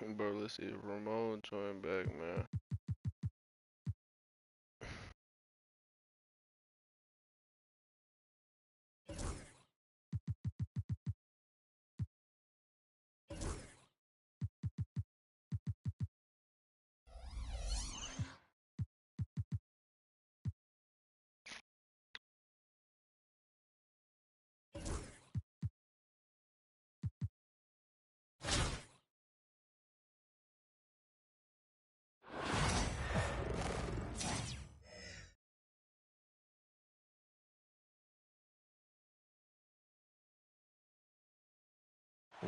Bro, let's see. Ramon join back, man.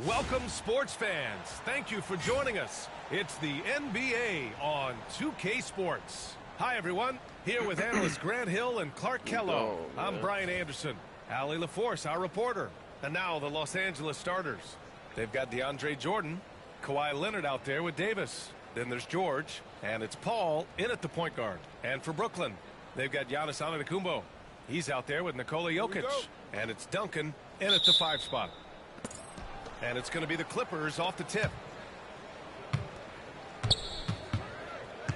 Welcome, sports fans. Thank you for joining us. It's the NBA on 2K Sports. Hi, everyone. Here with analysts Grant Hill and Clark Kellogg. I'm Brian Anderson. Allie LaForce, our reporter. And now the Los Angeles starters. They've got DeAndre Jordan, Kawhi Leonard out there with Davis. Then there's George, and it's Paul in at the point guard. And for Brooklyn, they've got Giannis Antetokounmpo. He's out there with Nikola Jokic. And it's Duncan in at the 5 spot. And it's going to be the Clippers off the tip.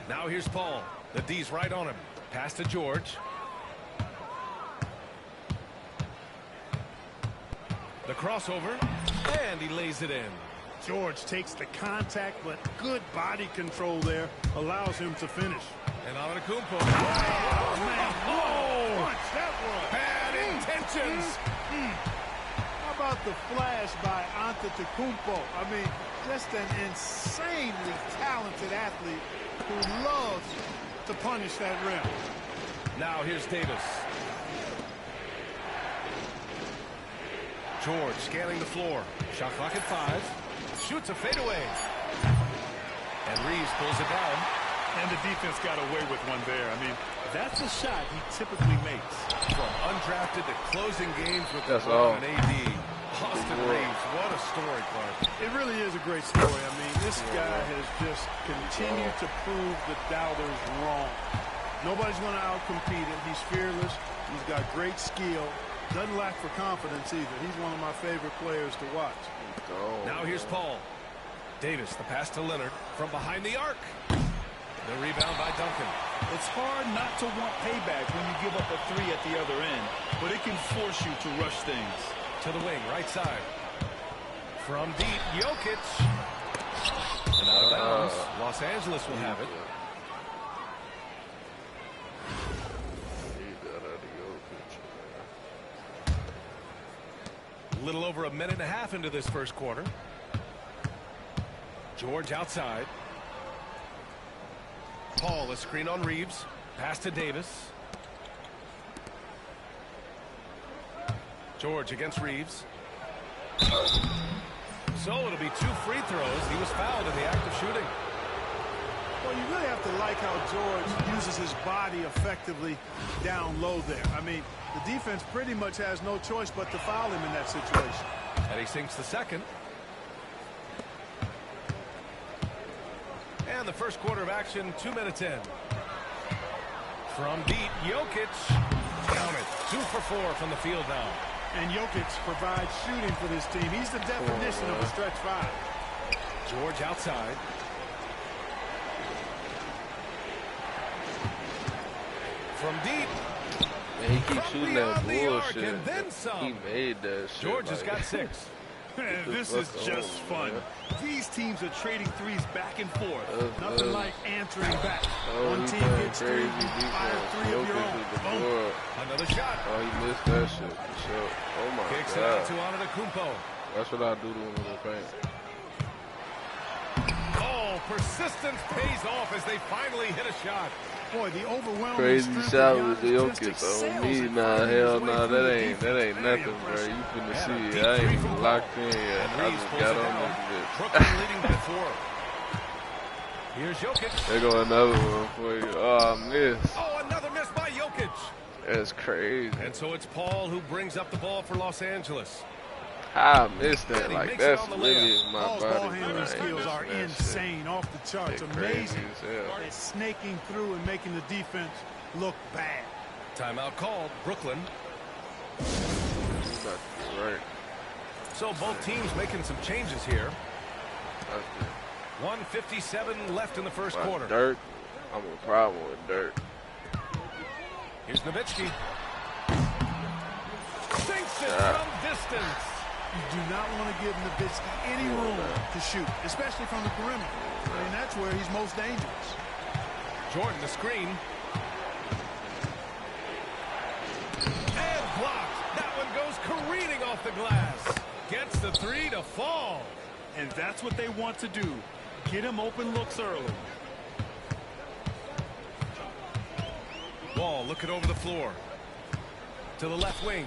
Now here's Paul. The D's right on him. Pass to George. The crossover. And he lays it in. George takes the contact, but good body control there allows him to finish. And Antetokounmpo. Oh, man. Whoa. Punch that was. Bad intentions. How about the flash by Antetokounmpo? I mean, just an insanely talented athlete who loves to punish that rim. Now here's Davis. George scanning the floor. Shot clock at 5. Shoots a fadeaway. And Reeves pulls it down. And the defense got away with one there. I mean, that's a shot he typically makes. From undrafted to closing games with That's LeBron all. and AD. Austin Reeves, what a story, Clark. It really is a great story. I mean, this guy has just continued to prove the doubters wrong. Nobody's going to outcompete him. He's fearless. He's got great skill. Doesn't lack for confidence either. He's one of my favorite players to watch. Now here's Paul. Davis, the pass to Leonard from behind the arc. The rebound by Duncan. It's hard not to want payback when you give up a 3 at the other end, but it can force you to rush things. To the wing, right side. From deep, Jokic. And out of bounds. Los Angeles will have it. A little over a minute and a half into this first quarter. George outside. Paul, a screen on Reeves. Pass to Davis. George against Reeves. So it'll be 2 free throws. He was fouled in the act of shooting. Well, you really have to like how George uses his body effectively down low there. I mean, the defense pretty much has no choice but to foul him in that situation. And he sinks the second. And the first quarter of action, 2 minutes in. From deep, Jokic. Count it. 2 for 4 from the field now. And Jokic provides shooting for this team. He's the definition of a stretch 5. George outside. From deep. Man, he keeps shooting that beyond the arc bullshit. and then some. He made that shit. George has like, got 6. This is just fun. These teams are trading threes back and forth. Nothing like answering back. Oh, One he team playing gets 3, crazy you fire defense. 3 of your Jokic own. with the Boom. board. Another shot. Oh, he missed that shit for sure. Oh my Kicks it out to god. Antetokounmpo. That's what I do to him in the paint. Oh, persistence pays off as they finally hit a shot. Boy, the overwhelming Crazy strength shot of with Giannis the just Jokic on excels me. at Nah, finding hell his way nah, through that the ain't Very nothing, bro. impressive. You finna And a see it. deep I ain't three even from locked in yet. And I Reeves just pulls got it on down. this bitch. Brooklyn leading by 4. Here's Jokic. There go another one for you. Oh, I missed. Oh, another miss by Jokic. That's crazy. And so it's Paul who brings up the ball for Los Angeles. I missed And that. he Like, makes it that's on the really layup. my Paul's body. ball handling I ain't skills are missing that shit. insane, off the charts, They're crazy amazing. as hell. It's snaking through and making the defense look bad. Timeout called. Brooklyn. You about to be right. So both teams making some changes here. That's good. 1:57 left in the first quarter. Dirk. I'm a problem with Dirk. Here's Nowitzki. Sinks it from distance. You do not want to give Nowitzki any room to shoot, especially from the perimeter. I mean, that's where he's most dangerous. Jordan, the screen. And blocked. That one goes careening off the glass. Gets the three to fall. And that's what they want to do. Get him open looks early. Wall looking over the floor. To the left wing.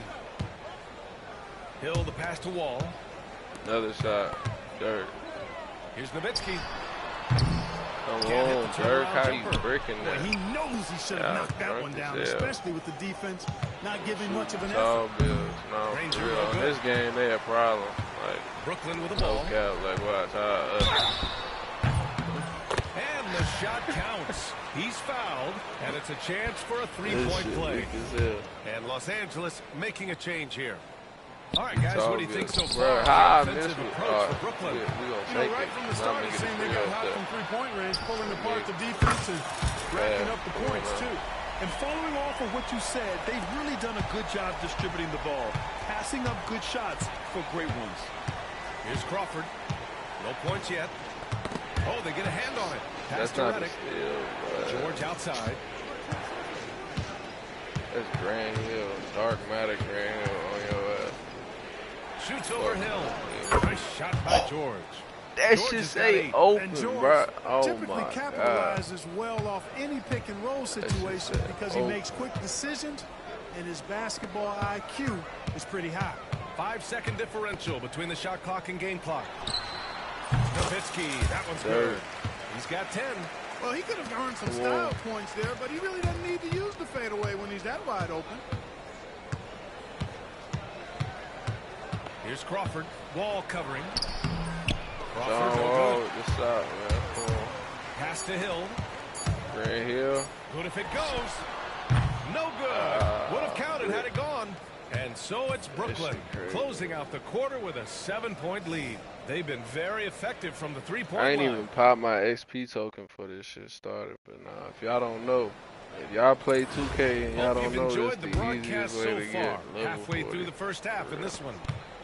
Hill the pass to Wall. Another shot. Dirk. Here's Nowitzki. Come on, Dirk. How you breaking Boy, that? he knows he should have knocked that one down, especially with the defense not giving much of an effort. All Bills. No, Ranger, for real. no In good. this game, they a problem. Like, Brooklyn with the no ball. cap. Like, watch. And the shot counts. He's fouled, and it's a chance for a three-point play. And Los Angeles making a change here. All right, guys, what do you think so far? The offensive approach for Brooklyn. Right from the start, it seemed they got hot from three-point range, pulling apart the defense and racking up the points, too. And following off of what you said, they've really done a good job distributing the ball, passing up good shots for great ones. Here's Crawford. No points yet. Oh, they get a hand on it. Pass That's to not a Redick. steal. George outside. That's Grand Hill. Dark matter Grand Hill on your ass. Shoots over Hill. Nice shot by George. That George shit has say got open, And George bro. Oh typically my God. capitalizes well off any pick-and-roll situation said because he open. makes quick decisions, and his basketball IQ is pretty high. 5-second differential between the shot clock and game clock. Nowitzki, that one's good. He's got 10. Well, he could have earned some style points there, but he really doesn't need to use the fadeaway when he's that wide open. Here's Crawford. Wall covering. Crawford, no good. This shot, man. Come on. Pass to Hill. Grand Hill. Good if it goes. No good. Would have counted had it gone. And so it's Brooklyn closing out the quarter with a 7-point lead. They've been very effective from the three-point I ain't line. even popped my XP token for this shit started, but nah, if y'all don't know, if y'all play 2K and y'all Hope don't you've know, enjoyed this the the broadcast easiest way so to far. get level Halfway 40. through the first half in this one.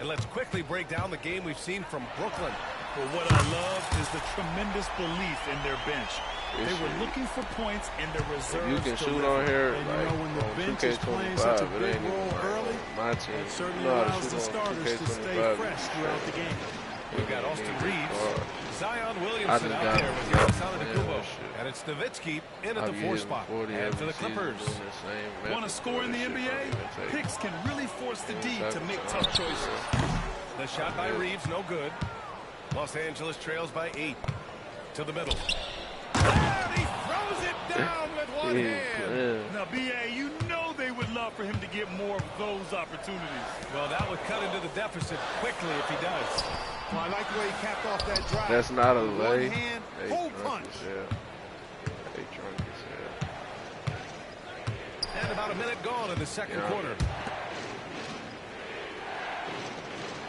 And let's quickly break down the game we've seen from Brooklyn. But what I love is the tremendous belief in their bench. They were looking for points and their reserves. You can shoot on here, And like, you know, when the on bench is playing such a 2K25, it big ain't even role like early, my team. it certainly You know how to allows the shoot on starters to stay 2K25. fresh throughout the game. We've got Austin Reeves, Zion I Williamson just out got there with him. Giannis Yeah, Antetokounmpo. that shit. And it's Nowitzki in at I the be 4 hitting spot. 40 And every for the season Clippers, doing the same Want to method score in the for this shit, NBA? don't even take Picks can really force the D to make tough choices. the shot by Reeves, no good. Los Angeles trails by 8. To the middle. And he throws it down with one hand. Now, B.A., you know they would love for him to get more of those opportunities. Well, that would cut into the deficit quickly if he does. Well, I like the way he capped off that drive. That's not a With lay. one hand, They whole drunk punch. as hell. They drunk as hell. And about a minute gone in the second quarter.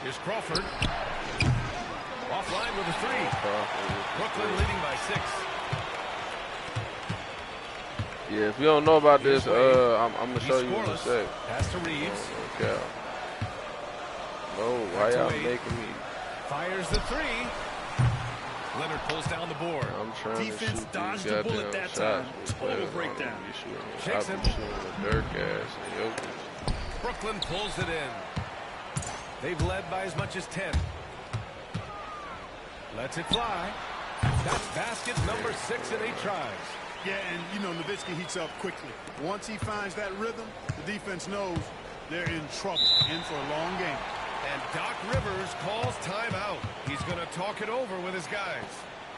Here's Crawford. Offline with a 3. Brooklyn leading by 6. Yeah, if you don't know about this, I'm gonna show you in a sec. Pass to Reeves. Okay. No, why Back to y'all Wade. making me? Fires the 3. Leonard pulls down the board. I'm trying Defense to shoot dodged these the bullet goddamn that shots time. with Total players. breakdown. I be shooting- Checks I him. be shooting the Dirk ass and Jokic. Brooklyn pulls it in. They've led by as much as 10. Lets it fly. That's basket number 6 in 8 tries. Yeah, and you know, Nowitzki heats up quickly. Once he finds that rhythm, the defense knows they're in trouble, in for a long game. And Doc Rivers calls timeout. He's going to talk it over with his guys.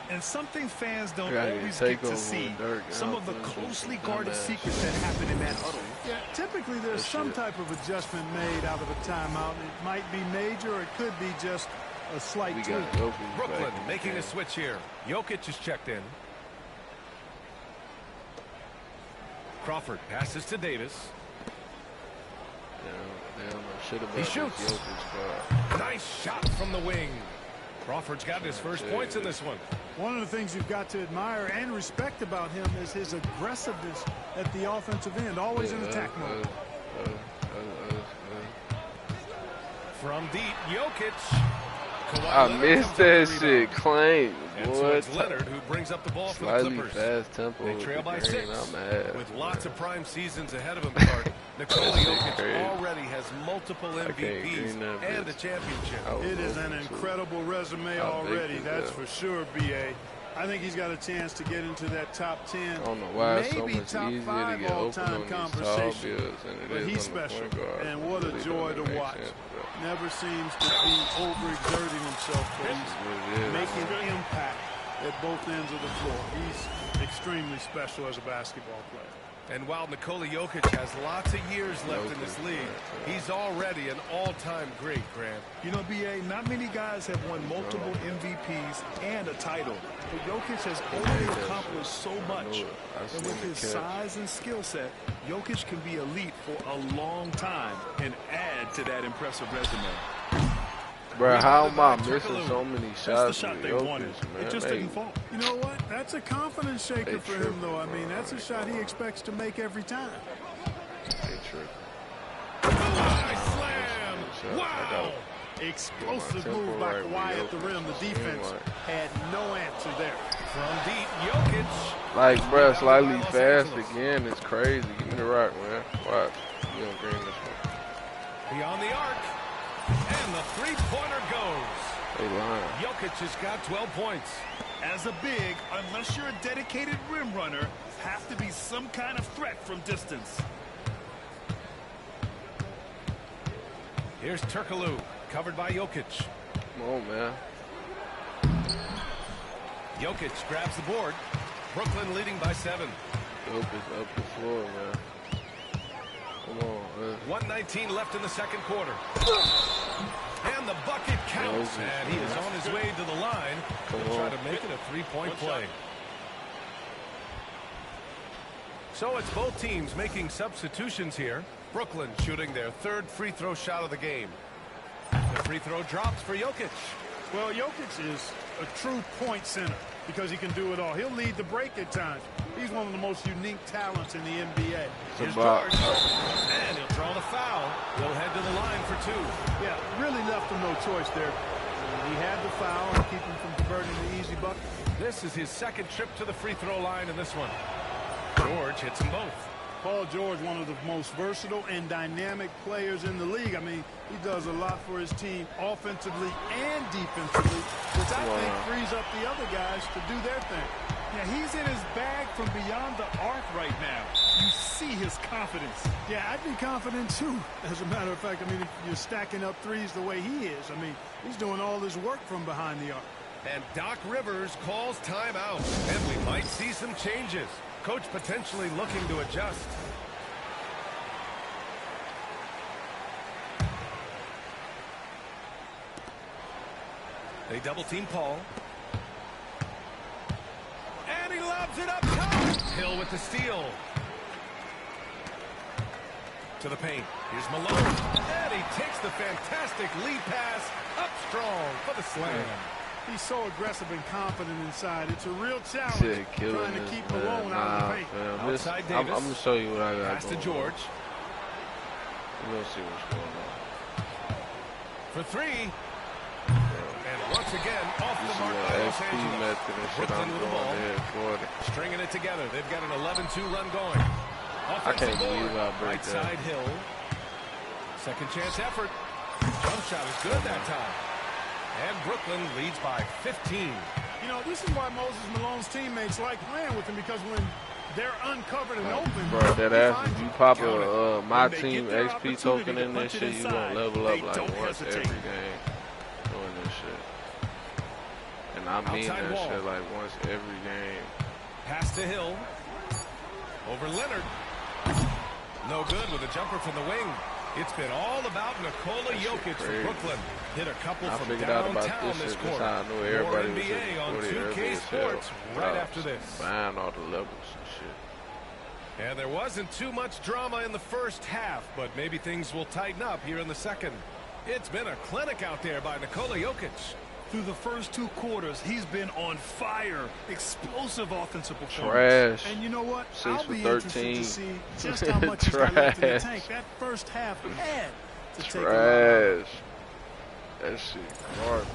And something fans don't Gotta always take get to over see, with Dirk, some of the you know, closely dumbass guarded secrets that happen in that huddle. Yeah, typically there's some type of adjustment made out of a timeout. It might be major or it could be just a slight We tweak. got Jokic Brooklyn back in the making game. a switch here. Jokic is checked in. Crawford passes to Davis. Damn, I should have He shoots. Jokic, but Nice shot from the wing. Crawford's got his first points in this one. One of the things you've got to admire and respect about him is his aggressiveness at the offensive end, always in attack mode. From deep, Jokic. I missed that shit clean. And so it's Leonard who brings up the ball for the Clippers. Fast tempo. They trail by 6 with lots of prime seasons ahead of him. Nikola Jokic already has multiple MVPs and a championship. It is an incredible resume already, that's for sure, B.A. I think he's got a chance to get into that top 10. I don't know why it's so maybe much top easier 5 to get open all-time on these tall conversation. builds than it But is he's on special, the point guard. and what a joy to watch. Never seems to be overexerting himself, but he's making impact at both ends of the floor. He's extremely special as a basketball player. And while Nikola Jokic has lots of years left in this league, he's already an all-time great, Grant. You know, B.A., not many guys have won multiple MVPs and a title. But Jokic has already accomplished so much. And with his size and skill set, Jokic can be elite for a long time and add to that impressive resume. Bro, how am I missing so many shots? That's the shot they wanted. It just didn't fall. You know what? That's a confidence shaker for him, though. I mean, that's a shot he expects to make every time. Slam! Wow! Explosive move by Kawhi at the rim. The defense had no answer there. From deep, Jokic. Like, bro, slightly fast again. It's crazy. Give me the rock, man. Watch. You gonna green this one. Beyond the arc. And the three-pointer goes. They lying. Jokic has got 12 points. As a big, unless you're a dedicated rim runner, have to be some kind of threat from distance. Here's Turkoglu, covered by Jokic. Come on, man. Jokic grabs the board. Brooklyn leading by 7. Jokic up the floor, man. Come on, man. 1:19 left in the second quarter. And the bucket counts. And he is on his way to the line to try to make it a three-point play. So it's both teams making substitutions here. Brooklyn shooting their third free throw shot of the game. The free throw drops for Jokic. Well, Jokic is a true point center because he can do it all. He'll lead the break at times. He's one of the most unique talents in the NBA. Here's George. And he'll draw the foul. He'll head to the line for 2. Yeah, really left him no choice there. He had the foul to keep him from converting the easy bucket. This is his second trip to the free throw line in this one. George hits them both. Paul George, one of the most versatile and dynamic players in the league. I mean, he does a lot for his team offensively and defensively, which I think frees up the other guys to do their thing. Yeah, he's in his bag from beyond the arc right now. You see his confidence. Yeah, I'd be confident too. As a matter of fact, I mean, if you're stacking up threes the way he is, I mean, he's doing all this work from behind the arc. And Doc Rivers calls timeout. And we might see some changes. Coach potentially looking to adjust. They double team Paul. And he lobs it up top. Hill with the steal. To the paint. Here's Malone. And he takes the fantastic lead pass up strong for the slam. He's so aggressive and confident inside. It's a real challenge trying to keep Malone out of the paint. Outside Davis. I'm going to show you what I got. Pass to George. We'll see what's going on. For 3. And once again, off the mark by Los Angeles. Brooklyn with the ball. Stringing it together. They've got an 11-2 run going. I can't believe I break right side Hill. Second chance effort. Jump shot is good that time. And Brooklyn leads by 15. You know, this is why Moses Malone's teammates like playing with him, because when they're uncovered and open, bro, that ass, if you pop a MyTeam XP token in this shit, you gonna level up like once every game doing this shit. And I mean that shit like once every game. Pass to Hill. Over Leonard. No good with a jumper from the wing. It's been all about Nikola Jokic for Brooklyn. Hit a couple from downtown this quarter. More NBA on 2K Sports right after this. Buying all the levels and shit. And there wasn't too much drama in the first half, but maybe things will tighten up here in the second. It's been a clinic out there by Nikola Jokic. Through the first 2 quarters, he's been on fire. Explosive offensive performance. Trash. And you know what? 6 I'll for be 13. interested to see just how much he's got left in the tank. That first half had to take a lot out. Trash. That shit garbage.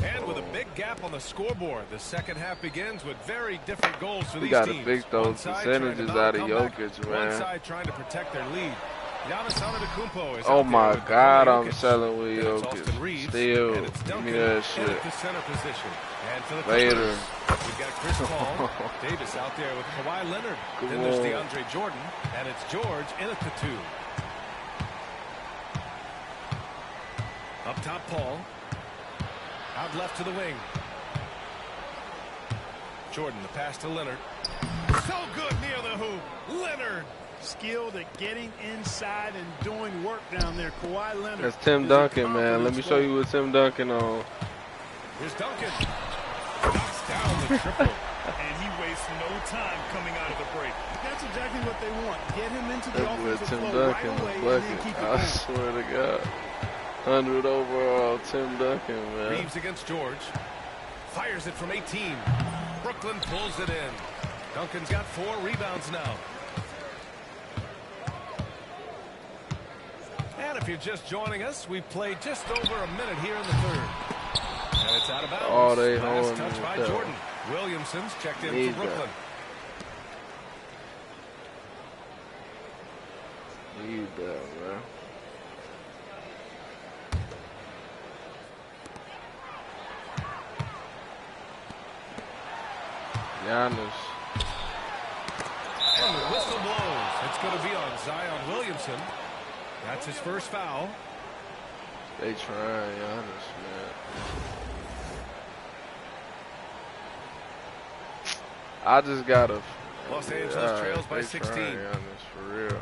And with a big gap on the scoreboard, the second half begins with very different goals for We these got to teams. fix those percentages out of Jokic, man. One side trying to protect their lead. Giannis Antetokounmpo is Oh out my there with God, Jokic. I'm selling with Then it's Jokic. Austin Reeves, Still, and it's give Duncan me that in shit. at the center position. And for the Later. Clippers, we've got Chris Paul, Davis out there with Kawhi Leonard. Come Then there's on. DeAndre Jordan, and it's George in at the 2. Up top, Paul. Out left to the wing. Jordan, the pass to Leonard. So good near the hoop. Leonard. Skilled at getting inside and doing work down there. Kawhi Leonard. That's Tim is a Duncan, man. Let me confidence show player. you what Tim Duncan on. Here's Duncan. Knocks down the triple. And he wastes no time coming out of the break. That's exactly what they want. Get him into the That boy offensive Tim flow Duncan, right away the and then keep bucket. it I going. swear to God. 100 overall, Tim Duncan, man. Reeves against George. Fires it from 18. Brooklyn pulls it in. Duncan's got 4 rebounds now. And if you're just joining us, we've played just over a minute here in the third. And it's out of bounds. Oh, they Last holding touch it by down. Jordan. Williamson's checked in Need for Brooklyn. Need that, man. Giannis. And the whistle blows. It's going to be on Zion Williamson. That's his first foul. They trying Giannis, man. I just gotta. Los Angeles trails by they 16. trying Giannis for real.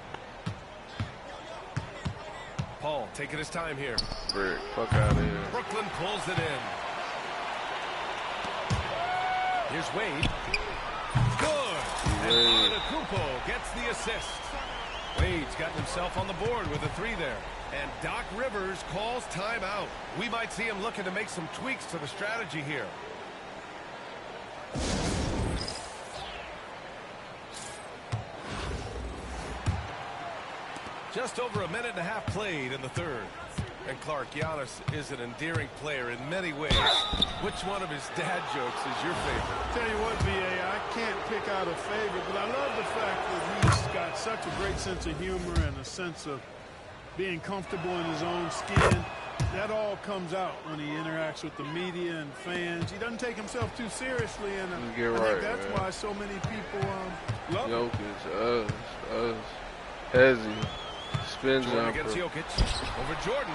Paul taking his time here. Brick, fuck out of here. Brooklyn pulls it in. Here's Wade. Good. And Antetokounmpo gets the assist. Wade's gotten himself on the board with a 3 there. And Doc Rivers calls timeout. We might see him looking to make some tweaks to the strategy here. Just over a minute and a half played in the third. And Clark, Giannis is an endearing player in many ways. Which one of his dad jokes is your favorite? Tell you what, BA, I can't pick out a favorite, but I love the fact that he's got such a great sense of humor and a sense of being comfortable in his own skin. That all comes out when he interacts with the media and fans. He doesn't take himself too seriously, and I think that's why so many people love him. Jokic, us. Hezzy. Spin Jordan jumper. against Jokic. Over Jordan.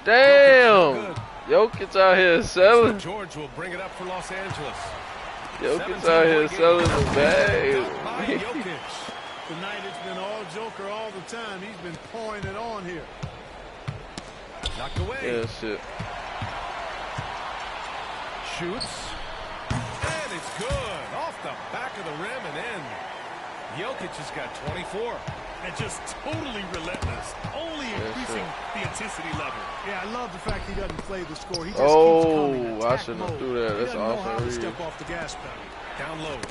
Damn! Jokic out here selling. George will bring it up for Los Angeles. Jokic out here selling the bag. By Jokic. Tonight it's been all Joker all the time. He's been pouring it on here. Knocked away. Yeah, shit. Shoots. And it's good. Off the back of the rim and in. Jokic has got 24. And just totally relentless. Only increasing the intensity level. Yeah, I love the fact he doesn't play the score. He just keeps coming. Oh, I shouldn't have threw that. He That's doesn't know how to awesome. step off the gas pedal. Down low. Look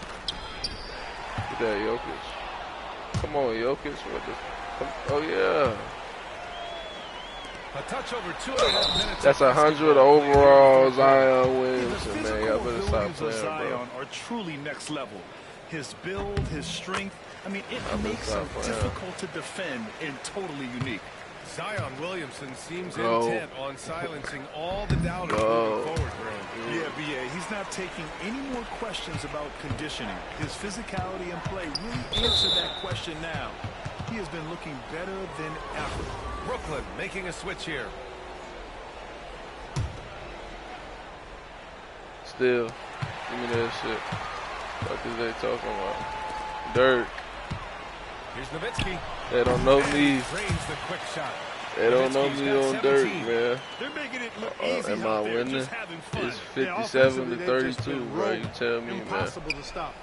at that Jokic. Come on, Jokic. Oh, yeah. A touch over 2.5 minutes. That's 100 overall Zion Williamson, The man. Y'all physical better stop abilities of playing, bro. Zion are truly next level. His build, his strength, I mean, it makes him stop playing. difficult to defend and totally unique. Zion Williamson seems Go. intent on silencing all the doubters Go. moving forward, Graham. Yeah, BA, he's not taking any more questions about conditioning. His physicality and play really answer that question now. He has been looking better than ever. Brooklyn making a switch here. Still, give me that shit. What is they talking about? Dirk. Here's Nowitzki. They don't know And me. drains the quick shot. They don't know Nowitzki's me got on Dirk, 17. man. They're making it look easy Am I out there, winning? just having fun. It's Yeah, 57 offensively, to they've just 32, been bro. You rolling. tell me, man. Impossible to stop.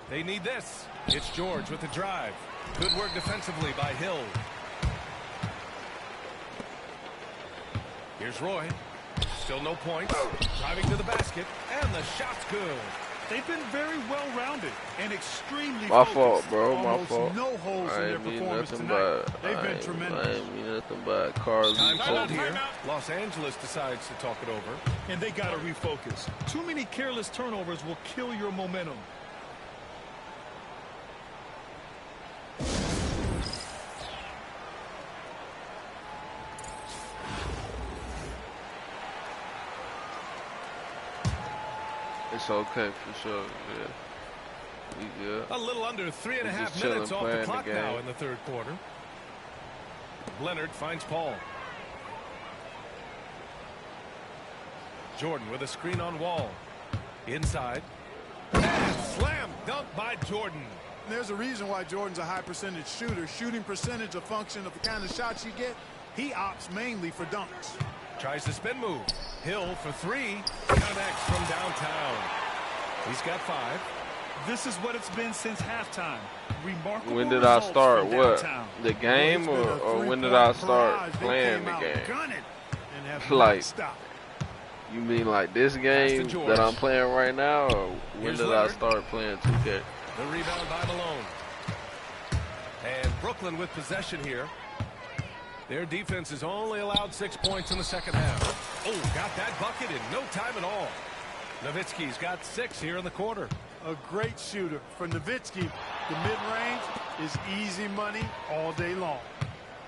They need this. It's George with the drive. Good work defensively by Hill. Here's Roy. Still no points. Driving to the basket, and the shot's good. They've been very well-rounded and extremely My focused. fault, bro. My Almost fault. no holes in their performance tonight. They've been tremendous. I ain't mean nothing but Carly. Time's out here. Los Angeles decides to talk it over. And they got to refocus. Too many careless turnovers will kill your momentum. It's okay for sure. Yeah. We good. A little under 3.5 minutes off the clock now in the third quarter. Leonard finds Paul. Jordan with a screen on Wall. Inside. And slam dunk by Jordan. There's a reason why Jordan's a high percentage shooter. Shooting percentage a function of the kind of shots you get. He opts mainly for dunks. Tries the spin move. Hill for three. Connects from downtown. He's got 5. This is what it's been since halftime. Remarkable. When did I start what? The game or when did I start playing the game? Like, you mean like this game that I'm playing right now, or when did I start playing 2K? The rebound by Malone. And Brooklyn with possession here. Their defense has only allowed 6 points in the second half. Oh, got that bucket in no time at all. Nowitzki's got 6 here in the quarter. A great shooter. For Nowitzki, the mid-range is easy money all day long.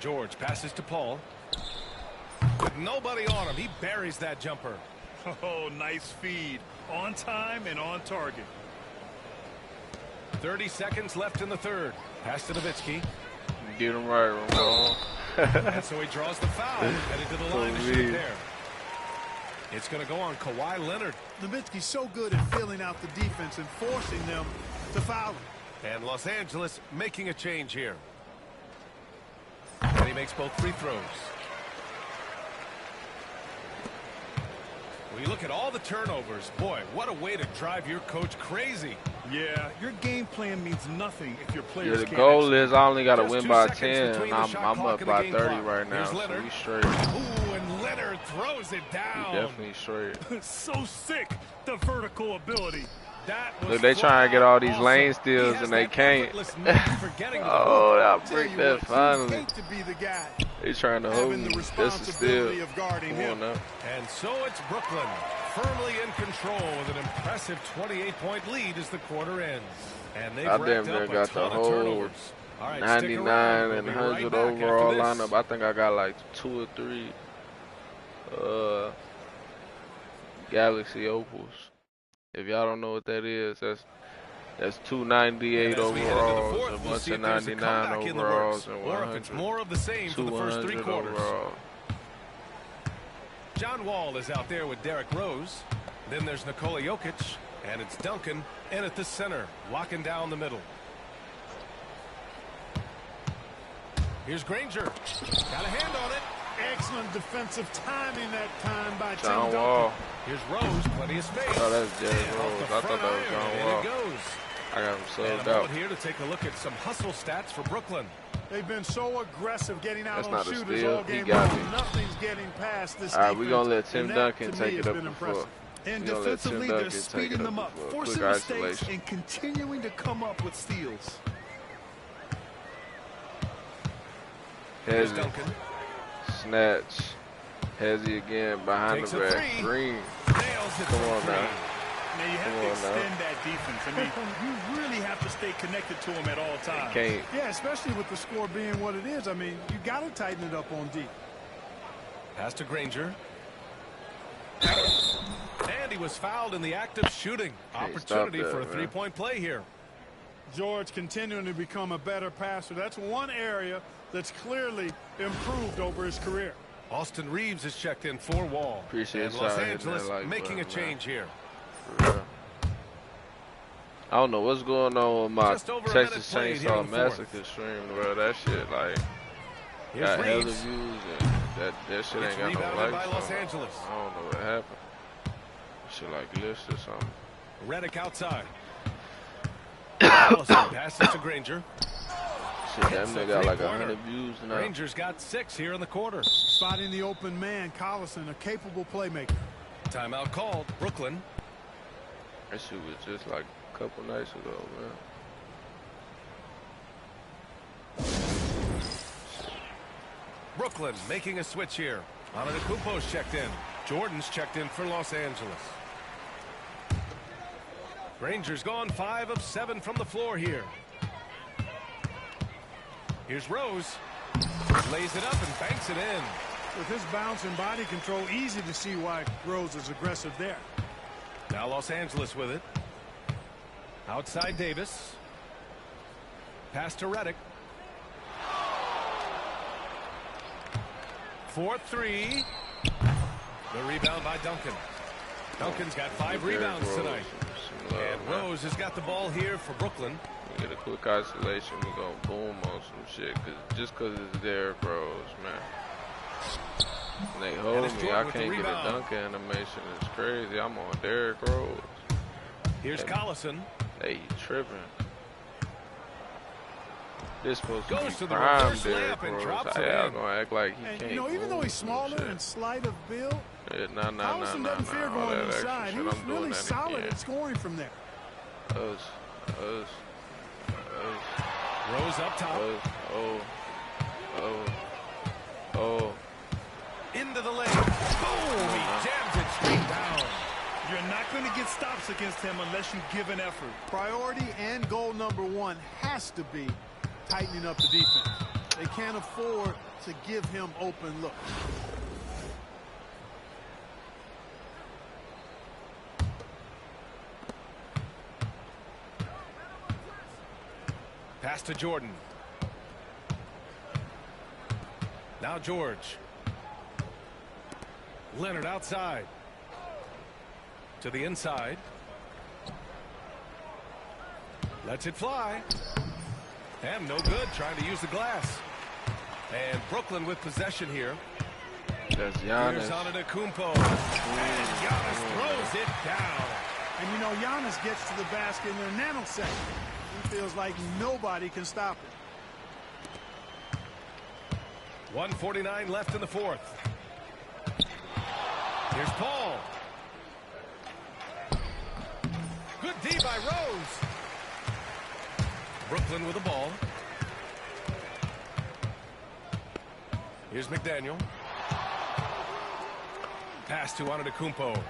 George passes to Paul. With nobody on him, he buries that jumper. Oh, nice feed. On time and on target. 30 seconds left in the third. Pass to Nowitzki. Get him right, Ramon. And so he draws the foul. Headed to the line to shoot there. It's going to go on Kawhi Leonard. Nowitzki's so good at filling out the defense and forcing them to foul him. And Los Angeles making a change here. And he makes both free throws. When you look at all the turnovers, boy, what a way to drive your coach crazy. Yeah, your game plan means nothing if your players Yeah, the can't goal execute. is I only got to Just win 2 by seconds 10, between and the shot I'm clock up and the by game 30 clock. right now, Here's so Leonard. we straight. Ooh, and Leonard throws it down. We definitely straight. So sick, the vertical ability. That was Look, they trying to get all these lane steals, He has and they that can't. effortless knack for getting to the Oh, I'll that tell break you that what, you finally. hate to be the guy They trying to hold having me. the That's a responsibility steal. of guarding Come him. on now. And so it's Brooklyn firmly in control with an impressive 28-point lead as the quarter ends. And they've I racked damn near up a got the ton of whole turnovers. All right, stick 99 around. We'll and be 100 right back after overall this. lineup. I think I got like 2 or 3 Galaxy Opals. If y'all don't know what that is, that's 298 And as we head into the overalls, fourth, a we'll bunch see of if there's a 99 comeback in the overalls, works, and or if it's 100. more of the same for the first 3 quarters. Overall. John Wall is out there with Derrick Rose. Then there's Nikola Jokic, and it's Duncan in at the center, locking down the middle. Here's Granger. Got a hand on it. Excellent defensive timing that time by Tim John Duncan. Wall. Here's Rose, plenty of space. Oh, that's Derrick And Rose. off the I thought front that was iron, John and Wall. it goes. I got him And a subbed moment out. here to take a look at some hustle stats for Brooklyn. They've been so aggressive getting out That's on not a shooters steal. all He game got long. me. Nothing's getting past this All right, defense. we're going to let Tim and that, Duncan to take me, it has up been the impressive. floor. And We're gonna let Tim defensively, Duncan they're take speeding it them up up, the floor. forcing Quick mistakes, isolation. and continuing to come up with steals. Here's Hezzy, Duncan. snatch. Hezzy again behind Takes the a back. three. Green. Nails it Come for on three. now. Now, you have Come to on now. extend that defense. I mean, you really have to stay connected to them at all times. Can't. Yeah, especially with the score being what it is. I mean, you got to tighten it up on D. Pass to Granger. And he was fouled in the act of shooting. Can't Opportunity stop that, for a man. three-point play here. George continuing to become a better passer. That's one area that's clearly improved over his career. Austin Reeves is checked in for Wall. Appreciate and y'all Los hitting Angeles that like making a button, man. change here. For real. I don't know what's going on with my Just over a Texas minute played here Chainsaw in the fourth. Massacre stream, bro. That shit, like, Here's got hella Reeves. views, and that shit It's ain't got no rebounded likes. by Los on it. Angeles. I don't know what happened. Shit like glitched or something. Redick outside. Allison passes to Granger. Shit, that nigga got like 100 views now. Rangers got 6 here in the quarter. Spotting the open man, Collison, a capable playmaker. Timeout called. Brooklyn. That shit was just like a couple nights ago, man. Brooklyn making a switch here. Antetokounmpo's checked in. Jordan's checked in for Los Angeles. Rangers gone 5 of 7 from the floor here. Here's Rose. Lays it up and banks it in. With his bounce and body control, easy to see why Rose is aggressive there. Now Los Angeles with it. Outside Davis. Pass to Redick. 4-3. The rebound by Duncan. Duncan's got 5 rebounds tonight. And Rose has got the ball here for Brooklyn. We get a quick isolation. We go boom on some shit. Just because it's Derrick Rose, man. And they hold me. I can't get a dunk animation. It's crazy. I'm on Derrick Rose. Here's Collison. Hey, tripping. This supposed to Goes be to the prime reverse layup and drops it I'm in. gonna act like he And, can't. you know, even though he's smaller and slight of build, Yeah, Collison doesn't fear going inside. He was really solid at scoring from there. Us. Rose up top. Into the lane. Boom! He jams it straight down. You're not going to get stops against him unless you give an effort. Priority and goal number 1 has to be tightening up the defense. They can't afford to give him open looks. Pass to Jordan. Now George. Leonard outside. To the inside. Lets it fly. And no good, trying to use the glass. And Brooklyn with possession here. That's Giannis. Here's Antetokounmpo. And Giannis throws it down. And you know, Giannis gets to the basket in a nanosecond. He feels like nobody can stop him. 1:49 left in the fourth. Here's Paul. Good D by Rose. Brooklyn with the ball. Here's McDaniel. Pass to Antetokounmpo.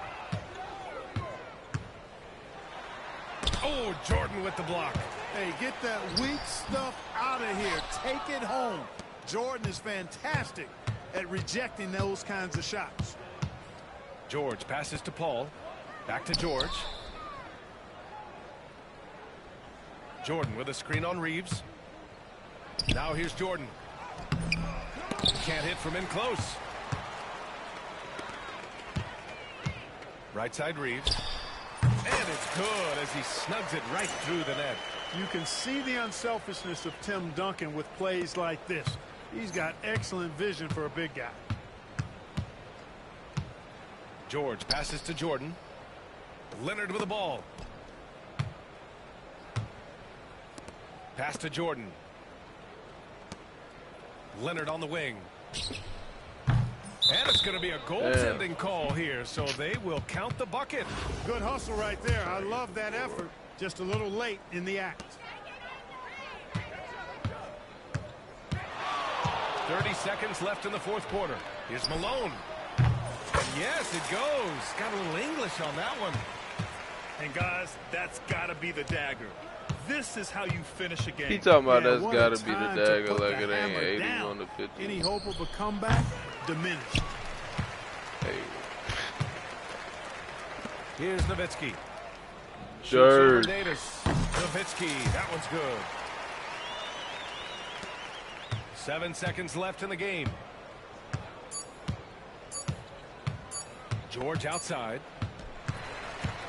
Oh, Jordan with the block. Hey, get that weak stuff out of here. Take it home. Jordan is fantastic at rejecting those kinds of shots. George passes to Paul. Back to George. Jordan with a screen on Reeves. Now here's Jordan. Can't hit from in close. Right side Reeves. And it's good as he snugs it right through the net. You can see the unselfishness of Tim Duncan with plays like this. He's got excellent vision for a big guy. George passes to Jordan. Leonard with the ball. Pass to Jordan. Leonard on the wing. And it's going to be a goaltending call here, so they will count the bucket. Good hustle right there. I love that effort. Just a little late in the act. 30 seconds left in the fourth quarter. Here's Malone. And yes, it goes. Got a little English on that one. And guys, that's got to be the dagger. This is how you finish a game. He talking about Yeah, that's got to be the time to dagger put like the it ain't hammer 81 down. to 50. Any hope of a comeback diminished. Hey. Here's Nowitzki. Sure. Davis. Nowitzki. That one's good. 7 seconds left in the game. George outside.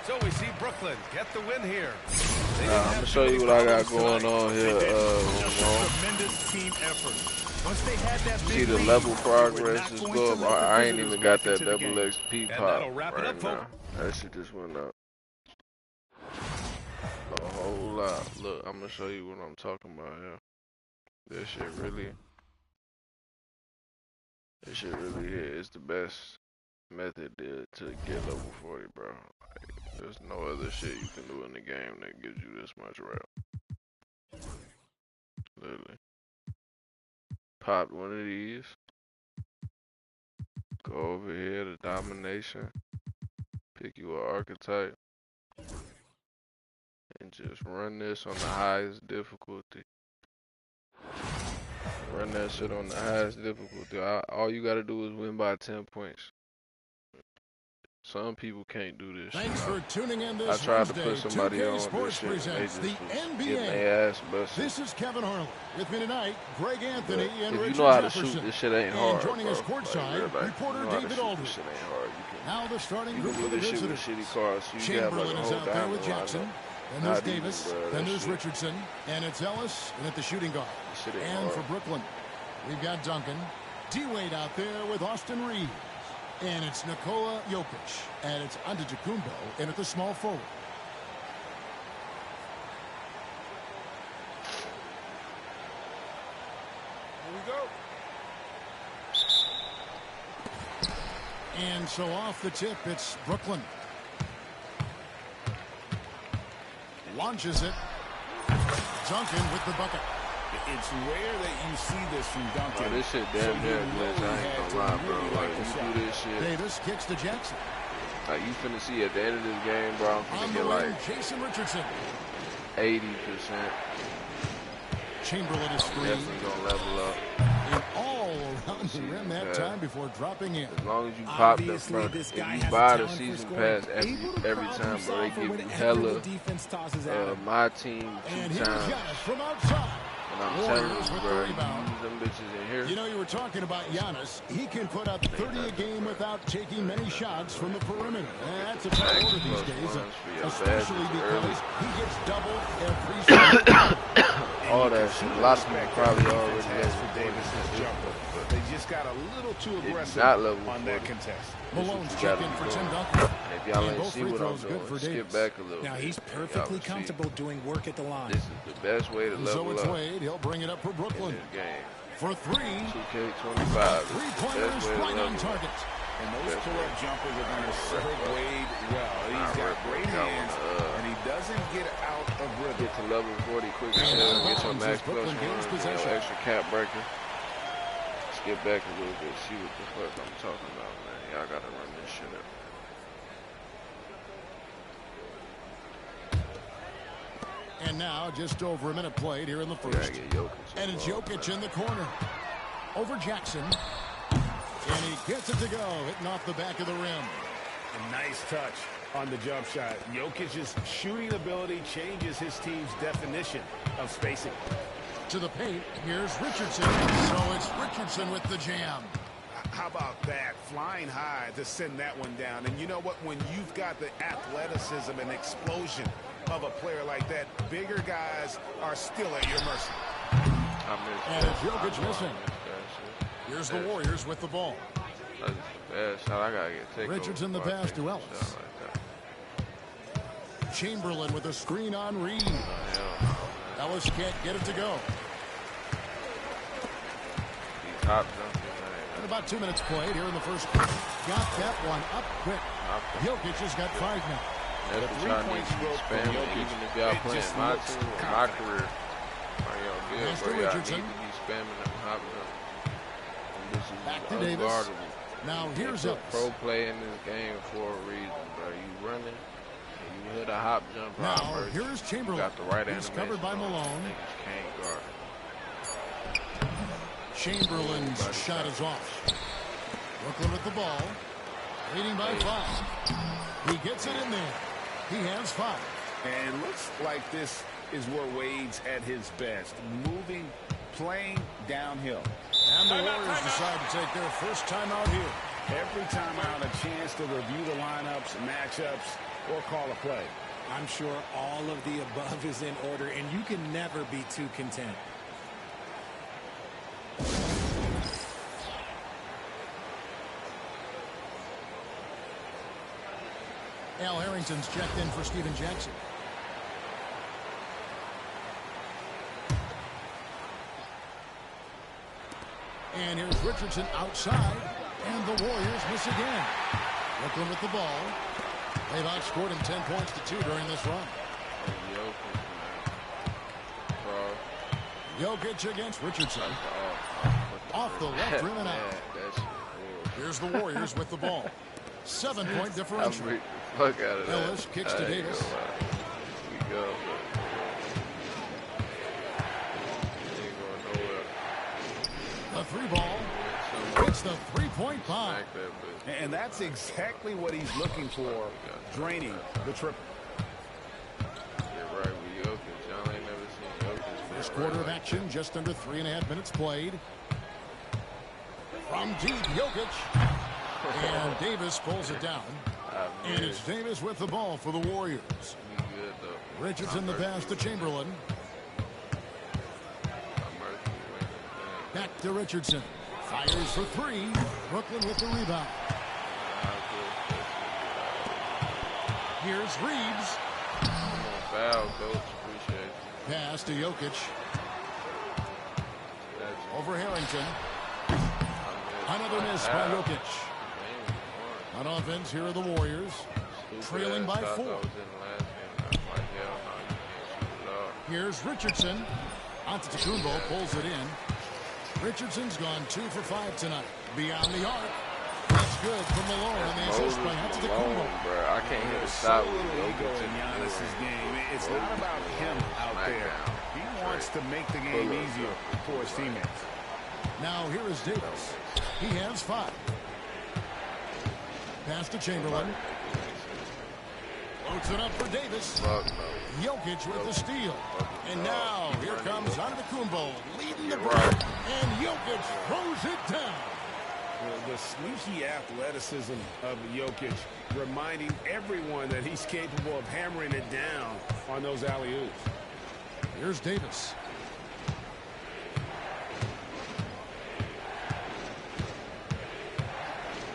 So we see Brooklyn get the win here. I'm going to show you what I got going on here. Tremendous team effort. Once they had that See the level progress is good. I ain't even got that double XP pop right now. That shit just went up a whole lot. Look, I'm going to show you what I'm talking about here. This shit really is the best method to get level 40, bro. Like, there's no other shit you can do in the game that gives you this much rep. Literally. Pop one of these. Go over here to domination. Pick you an archetype. And just run this on the highest difficulty. Run that shit on the highest difficulty. All you gotta do is win by 10 points. Some people can't do this. Thanks for tuning in this I tried to Wednesday. put somebody 2K on Sports this shit. They presents just the was NBA. getting their ass busted. This is Kevin Harlan. With me tonight, Greg Anthony and If Richard you know how to Jefferson. shoot, this shit ain't and hard, joining bro. us courtside, Like, reporter you know how to David shoot, Aldridge. this shit ain't hard. Now the starting You group can for do the this shit with visitors. shitty cars. So you Chamberlain got, like, is out there with lineup. Jackson. Then there's Not even, Davis. bro, Then that there's shit. Richardson. And it's Ellis and at the shooting guard. Shit ain't And hard. for Brooklyn, we've got Duncan. D-Wade out there with Austin Reeves. And it's Nikola Jokic. And it's Antetokounmpo in at the small forward. Here we go. And so off the tip, it's Brooklyn. Launches it. Duncan with the bucket. It's rare that you see this from Duncan. Oh, this shit damn near glitch. I ain't gonna lie, bro. Like, you do this shit. Davis kicks to Jackson. Like, you finna see at the end of this game, bro, I'm On finna the get wing, like Jason Richardson. 80%. Chamberlain is free. Definitely gonna level up. And all around the rim that time before dropping in. As long as you pop the Obviously, front, this if guy you has buy a the talent for season scoring. pass Able to every problem time, bro, they solve for give you whatever hella the defense tosses at him. my team And 2 here's times. Giannis from outside. And I'm telling Warriors you, with bro, the you rebound. use them bitches in here. You know, you were talking about Giannis. He can put up 30 a game without taking many shots from the perimeter. And that's a tall order these days, especially because he gets doubled every single all that shit. A lot of people probably already Contest for Davis's jumper. They just got a little too aggressive not level on that 40. contest. Malone's you check gotta in be for doing. Tim Duncan. And if y'all And ain't both see free what I'm throws good doing, for skip Davis. back a little Now bit. he's and perfectly y'all will see. comfortable doing work at the line. This is the best way to And level so it's up Wade. He'll bring it up for in Brooklyn. this game. For three. 2K25. Three-pointers Best way to right on level up. target. And those pull-up jumpers are going to serve Wade well. He's got great hands, and he doesn't get out of rhythm. Get to level 40 quick as And hell. Get your Barnes max as plus Brooklyn gains one. possession. Extra cap breaker. Skip back a little bit. See what the fuck I'm talking about, man. Y'all gotta run this shit up. And now, just over a minute played here in the You gotta first. get Jokic And it's involved, Jokic man. in the corner. Over Jackson. And he gets it to go. Hitting off the back of the rim. A nice touch on the jump shot. Jokic's shooting ability changes his team's definition of spacing. To the paint. Here's Richardson. So it's Richardson with the jam. How about that? Flying high to send that one down. And you know what? When you've got the athleticism and explosion of a player like that, bigger guys are still at your mercy. And it's Jokic missing. Here's the Warriors with the ball. That's the bad shot. I gotta get taken. Richardson the pass to Ellis. Chamberlain with a screen on Reed. Ellis can't get it to go. He top jumping, And about 2 minutes played here in the first quarter. Got that one up quick. Jokic has got 5 now. That's what y'all need to be spamming, even if y'all playing my team or my career. Pass to Y'all need Richardson. to be spamming them hop jumps. And this is Back to Davis. unguardable. Now here's They Ellis. put pro play in this game for a reason, bro. You running, and you hit a hop jump. Now here's You Chamberlain. got the right He's animation covered by on. Malone. Niggas can't guard. Chamberlain's shot is off. Brooklyn with the ball. Leading by 5. He gets it in there. He has 5. And looks like this is where Wade's at his best. Moving, playing downhill. And the Warriors decide to take their first time out here. Every time out, a chance to review the lineups, matchups, or call a play. I'm sure all of the above is in order, and you can never be too content. Al Harrington's checked in for Steven Jackson. And here's Richardson outside. And the Warriors miss again. Brooklyn with the ball. They've outscored him 10 points to 2 during this run. Jokic against Richardson. Off the left rim and out. Here's the Warriors with the ball. 7-point differential. Fuck out of Ellis that. kicks to Davis. We go. The 3-ball. It's the 3-point bomb. And that's exactly what he's looking for, draining the triple. You're right with Jokic. Y'all ain't never seen Jokic. First quarter of action, just under 3.5 minutes played. From deep, Jokic. And Davis pulls it down. And it's Davis with the ball for the Warriors. Richardson the pass to Chamberlain. Back to Richardson. Fires for 3. Brooklyn with the rebound. Here's Reeves. Foul, coach. Appreciate it. Pass to Jokic. Over Harrington. Another miss by Jokic. On offense, here are the Warriors. Trailing by 4. Here's Richardson. Antetokounmpo pulls it in. Richardson's gone 2 for 5 tonight. Beyond the arc. That's good from Malone on the assist by Antetokounmpo. I can't even stop with Giannis's game. It's not about him out there. He wants to make the game easier for his teammates. Now here is Davis. He has 5. Pass to Chamberlain. Loads it up for Davis. Jokic with the steal. And now here comes Antetokounmpo leading the break. And Jokic throws it down. The sneaky athleticism of Jokic, reminding everyone that he's capable of hammering it down on those alley-oops. Here's Davis.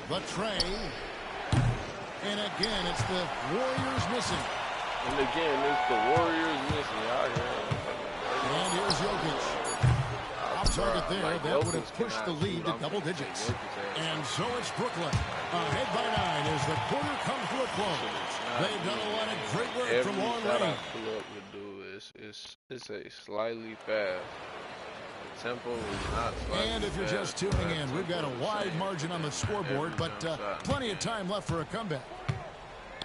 The tray. And again, it's the Warriors missing. And again, it's the Warriors missing out here. And here's Jokic. Off target there. That would have pushed the lead to double digits. And so it's Brooklyn. Ahead by 9 as the quarter comes to a close. They've done a lot of great work from long range. It's a slightly fast. The tempo is not slightly And if you're just tuning in, we've got a wide margin on the scoreboard, but plenty of time left for a comeback.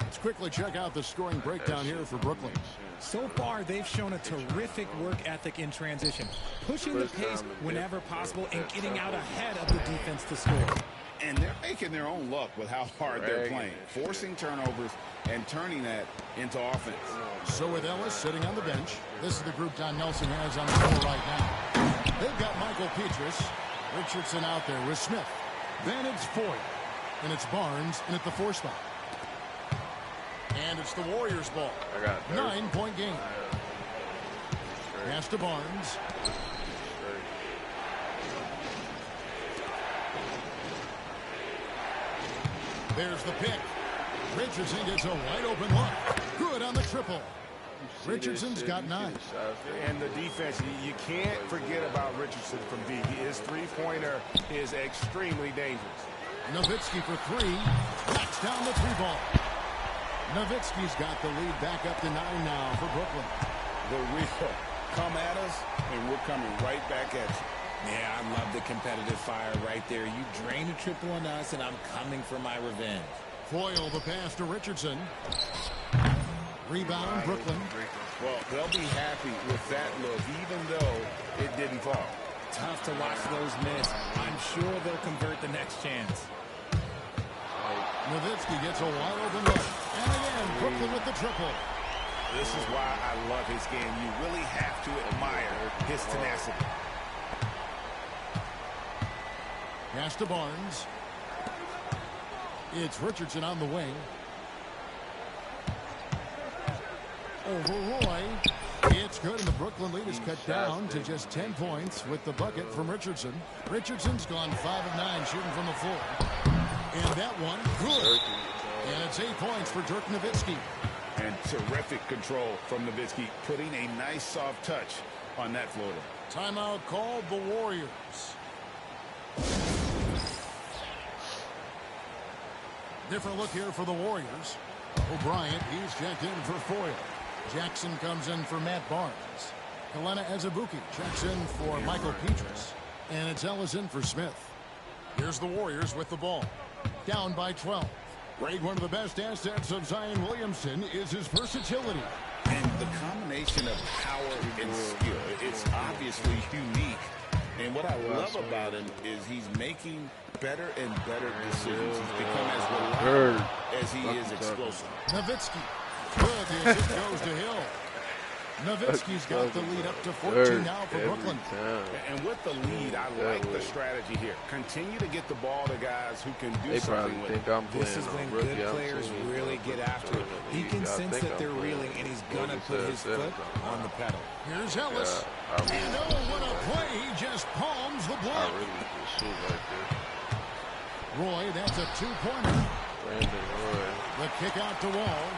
Let's quickly check out the scoring breakdown here for Brooklyn. So far, they've shown a terrific work ethic in transition, pushing the pace whenever possible and getting out ahead of the defense to score. And they're making their own luck with how hard they're playing, forcing turnovers and turning that into offense. So with Ellis sitting on the bench, this is the group Don Nelson has on the floor right now. They've got Michael Petrus, Richardson out there with Smith. Then it's Foy, and it's Barnes, and at the 4 spot. And it's the Warriors' ball. 9-point game. Pass to Barnes. There's the pick. Richardson gets a wide open look. Good on the triple. Richardson's got 9. And the defense, you can't forget about Richardson from deep. His three-pointer is extremely dangerous. Nowitzki for 3. Knocks down the 3-ball. Nowitzki's got the lead back up to 9 now for Brooklyn. The wheel come at us, and we're coming right back at you. Yeah, I love the competitive fire right there. You drain a triple on us, and I'm coming for my revenge. Foyle the pass to Richardson. Rebound, Brooklyn. Well, they'll be happy with that look, even though it didn't fall. Tough to watch those miss. I'm sure they'll convert the next chance. Nowitzki gets a wide open look. And again, Brooklyn with the triple. This is why I love his game. You really have to admire his tenacity. Pass to Barnes. It's Richardson on the wing. Over Roy. It's good, and the Brooklyn lead is cut down to just 10 points with the bucket from Richardson. Richardson's gone 5 of 9 shooting from the floor. And that one, good. And it's 8 points for Dirk Nowitzki. And terrific control from Nowitzki, putting a nice soft touch on that floater. Timeout called the Warriors. Different look here for the Warriors. O'Brien, he's checked in for Foyle. Jackson comes in for Matt Barnes. Helena Azubuike checks in for Michael Petras. And it's Ellison for Smith. Here's the Warriors with the ball. Down by 12. Grade, one of the best assets of Zion Williamson is his versatility. And the combination of power and skill, it's obviously unique. And what I love about him is he's making better and better decisions. He's become as reliable as he is explosive. Nowitzki. Good. The assist goes to Hill. Nowitzki's got the lead up to 14 now for Brooklyn. And with the lead, I like the strategy here. Continue to get the ball to guys who can do something with it. This is when good players really get after it. He can sense that they're reeling, and he's going to put his foot on the pedal. Here's Ellis. And oh, what a play. He just palms the block. Roy, that's a two-pointer. The kick out to Wall.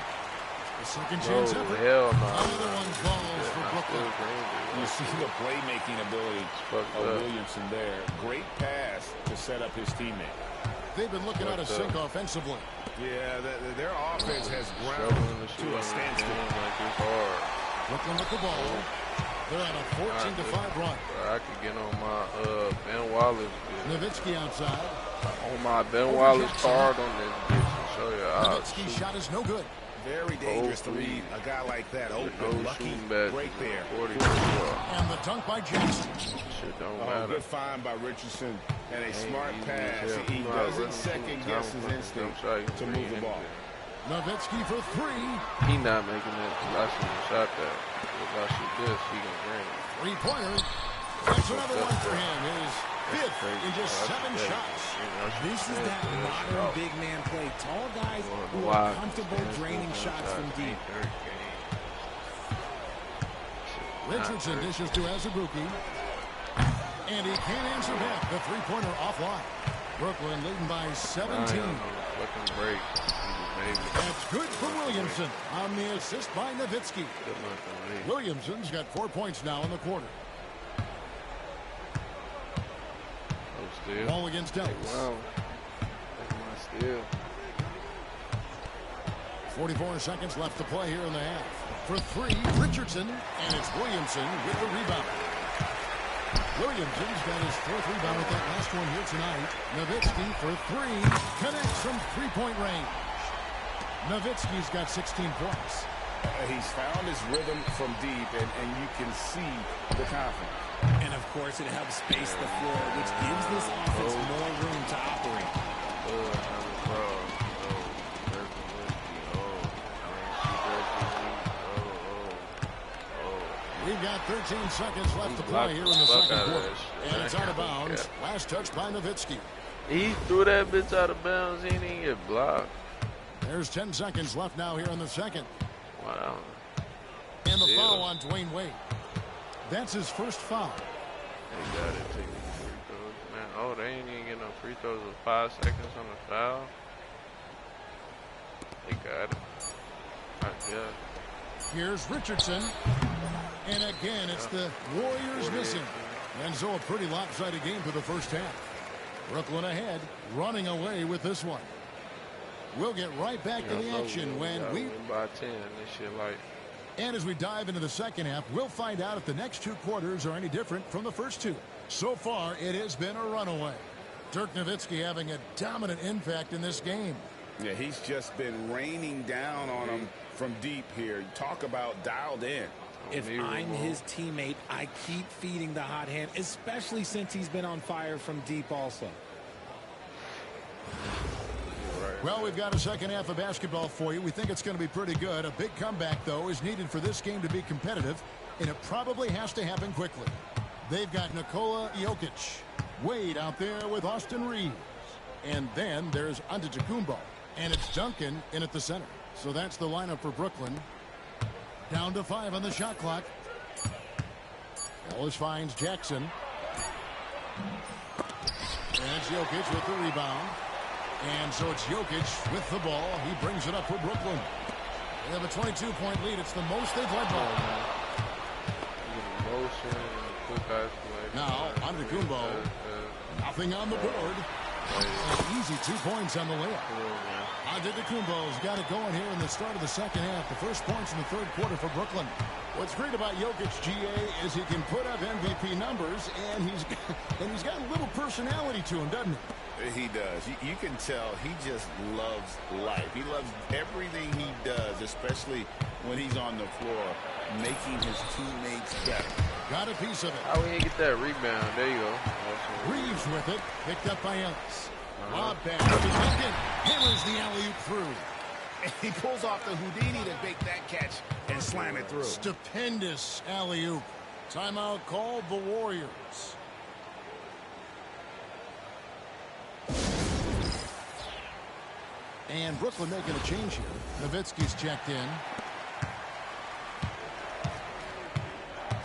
The second chance effort. Another one falls for Brooklyn. You see the playmaking ability of Williamson there. Great pass to set up his teammate. They've been looking out of sync offensively. Yeah, their offense has ground to a standstill. Brooklyn with the ball. They're on a 14-5 run. I could get on my Ben Wallace. Nowitzki outside. On my Ben Wallace card on this bitch. Show you. Nowitzki's shot is no good. Very dangerous to leave a guy like that open, lucky right there. And the dunk by Jackson. Shit don't matter. Good find by Richardson and a smart pass. He doesn't second guess his instinct to move the ball. Nowitzki for three. He not making that. I should have shot that. If I shoot this, he gonna bring it. Three-pointer. That's another one for him. His fifth in just 7 shots. This is that modern big man play. Tall guys who are comfortable draining shots from deep. Richardson dishes to Azubuike. And he can't answer back. The three-pointer offline. Brooklyn leading by 17. That's good for Williamson on the assist by Nowitzki. Williamson's got 4 points now in the quarter. Ball against Ellis. Wow. That's my steal. 44 seconds left to play here in the half. For three, Richardson, and it's Williamson with the rebound. Williamson's got his 4th rebound with that last one here tonight. Nowitzki for three, connects from three-point range. Nowitzki's got 16 points. He's found his rhythm from deep, and you can see the confidence. And, of course, it helps space the floor, which gives this offense more room to operate. We've got 13 seconds left to play here in the second quarter. And it's out of bounds. Last touch by Nowitzki. He threw that bitch out of bounds. He didn't get blocked. There's 10 seconds left now here in the second. Wow. And the foul on Dwayne Wade. That's his first foul. They got it. Taking free throws, man. Oh, they ain't even getting no free throws with 5 seconds on the foul. They got it. Yeah. Here's Richardson. And again, it's the Warriors missing. And so a pretty lopsided game for the first half. Brooklyn ahead, running away with this one. We'll get right back to the action when we... by 10, this shit like... And as we dive into the second half, we'll find out if the next 2 quarters are any different from the first 2. So far, it has been a runaway. Dirk Nowitzki having a dominant impact in this game. Yeah, he's just been raining down on him from deep here. Talk about dialed in. If I'm his teammate, I keep feeding the hot hand, especially since he's been on fire from deep also. Well, we've got a second half of basketball for you. We think it's going to be pretty good. A big comeback, though, is needed for this game to be competitive, and it probably has to happen quickly. They've got Nikola Jokic, Wade out there with Austin Reeves, and then there's Antetokounmpo, and it's Duncan in at the center. So that's the lineup for Brooklyn. Down to 5 on the shot clock. Ellis finds Jackson. And it's Jokic with the rebound. And so it's Jokic with the ball. He brings it up for Brooklyn. They have a 22-point lead. It's the most they've led by. Motion, quick isolation. Now, Antetokounmpo. Nothing on the board. An easy 2 points on the layup. Antetokounmpo's got it going here in the start of the second half. The first points in the third quarter for Brooklyn. What's great about Jokic, GA, is he can put up MVP numbers, and he's got a little personality to him, doesn't he? He does. You can tell he just loves life. He loves everything he does, especially when he's on the floor, making his teammates better. Got a piece of it. How we didn't get that rebound? There you go. Reeves with it. Picked up by Ellis. Lob pass to Duncan. Hammers the alley-oop through. He pulls off the Houdini to make that catch and slam it through. Stupendous alley-oop. Timeout called the Warriors. And Brooklyn making a change here. Nowitzki's checked in.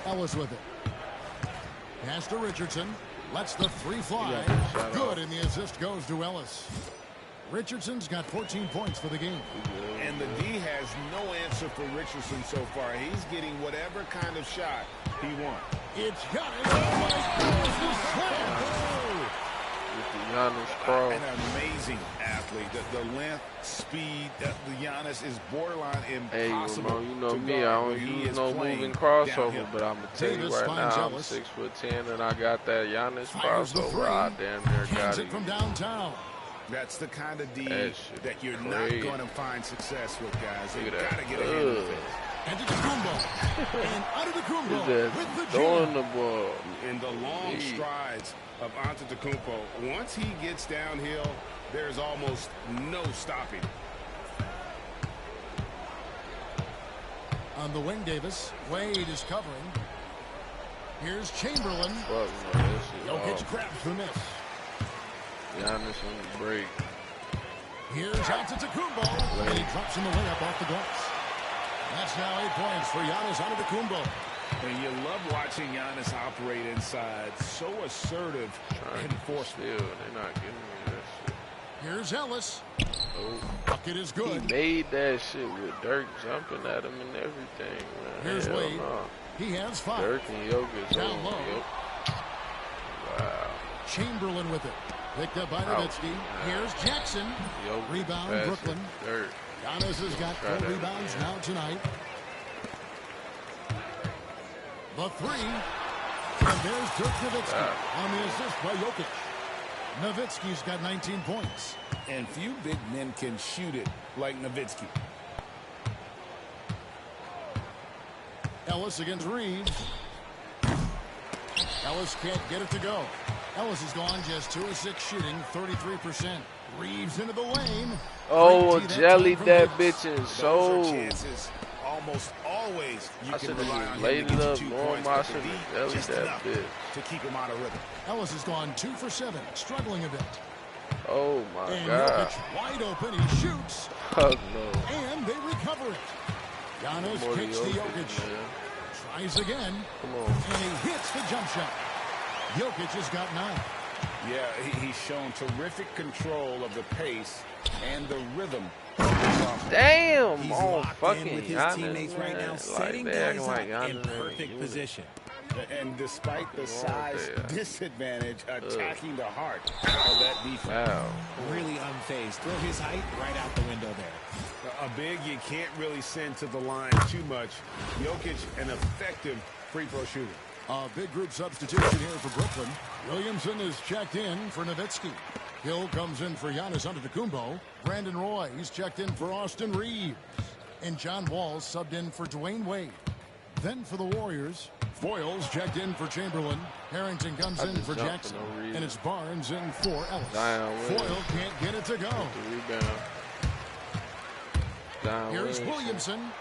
Ellis with it. Pass to Richardson. Lets the three fly. Good, and the assist goes to Ellis. Richardson's got 14 points for the game. And the D has no answer for Richardson so far. He's getting whatever kind of shot he wants. It's got it. Oh, my goodness. An amazing athlete. The length, speed, the Giannis is borderline impossible. Hey, you know me, I don't use no moving crossover, but I'm going to tell you right now, I'm 6'10", and I got that Giannis crossover. I damn near got it. From downtown. That's the kind of D that you're not going to find success with, guys. You got to get a hand of it. Antetokounmpo. And Antetokounmpo with the throwing the ball. In the long strides of Antetokounmpo, once he gets downhill, there's almost no stopping. On the wing, Davis. Wade is covering. Here's Chamberlain. Jokic grabs the miss. Giannis on the break. Here's Antetokounmpo. And he drops in the layup off the glass. That's now 8 points for Giannis Antetokounmpo. And you love watching Giannis operate inside. So assertive and forceful. They're not giving me that shit. Here's Ellis. Bucket is good. He made that shit with Dirk jumping at him and everything, man. Here's Wade. He has 5. Dirk and Jokic. Down low. Wow. Chamberlain with it. Picked up by Nowitzki. Here's Jackson. Rebound, Brooklyn. Dirk. Giannis has got 4 rebounds now tonight. The 3. And there's Dirk Nowitzki on the assist by Jokic. Nowitzki's got 19 points. And few big men can shoot it like Nowitzki. Ellis against Reeves. Ellis can't get it to go. Ellis has gone just 2 of 6 shooting, 33%. Reeves into the lane. Oh, jellied that bitch in soul. Almost always you can rely on laid him it up to get 2 more. points, I but should the D have just that enough bitch to keep him out of rhythm. Ellis has gone 2 for 7, struggling a bit. Oh my and God! Jokic wide open, he shoots. Oh no! And they recover it. Giannis kicks to Jokic. Tries again. Come on! And he hits the jump shot. Jokic has got 9. Yeah, he's shown terrific control of the pace and the rhythm. Damn! He's locked fucking in with his Giannis, teammates right now, setting guys up in perfect position. And despite the size disadvantage, attacking the heart of that defense. Wow. Really unfazed. Throw his height right out the window there. A big you can't really send to the line too much. Jokic, an effective free throw shooter. A big group substitution here for Brooklyn. Williamson is checked in for Nowitzki. Hill comes in for Giannis Antetokounmpo. Brandon Roy, he's checked in for Austin Reeves. And John Wall subbed in for Dwayne Wade. Then for the Warriors, Foyles checked in for Chamberlain. Harrington comes in for Jackson. And it's Barnes in for Ellis. Foyle can't get it to go. Here's Williamson.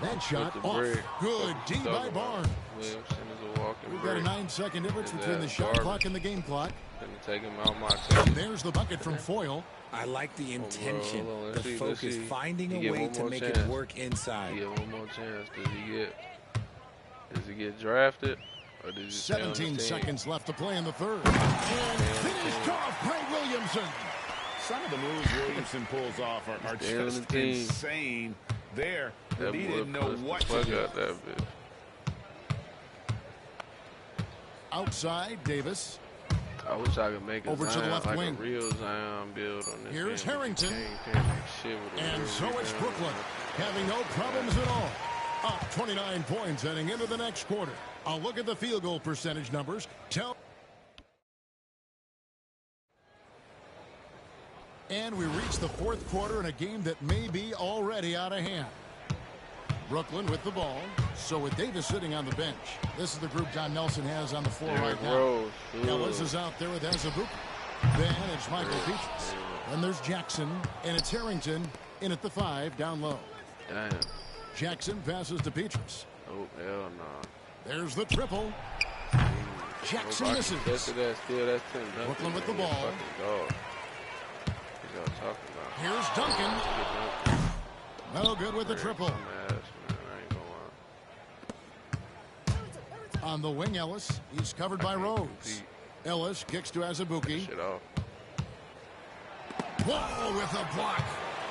That shot off. Good D by Barnes. We've got a 9-second difference between the shot clock and the game clock. Take him out my There's the bucket from Foyle. I like the intention, the focus, finding a way to make it work inside. Yeah, one more chance. Does he get drafted? Or does he 17 seconds left to play in the third. And finished off by Williamson. Some of the moves Williamson pulls off are just insane. There, he didn't know what to do. Outside, Davis. I wish I could make a Over to the Zion, left like wing. a real Zion build on this. Here's game. Harrington. Can't make shit with a And real so it's rebound. Brooklyn having no problems at all. Up 29 points heading into the next quarter. I'll look at the field goal percentage numbers. And we reach the fourth quarter in a game that may be already out of hand. Brooklyn with the ball. So with Davis sitting on the bench, this is the group John Nelson has on the floor right now. Ellis is out there with Azubuike. Then it's Michael Peaches. Then there's Jackson, and it's Harrington in at the 5 down low. Damn. Jackson passes to Peaches. Oh, hell no. There's the triple. Jackson misses. That's Tim Brooklyn with the ball. What y'all talking about? Here's Duncan. No good with the triple. On the wing, Ellis. He's covered by Rose. Ellis kicks to Azubuike. Wall with a block.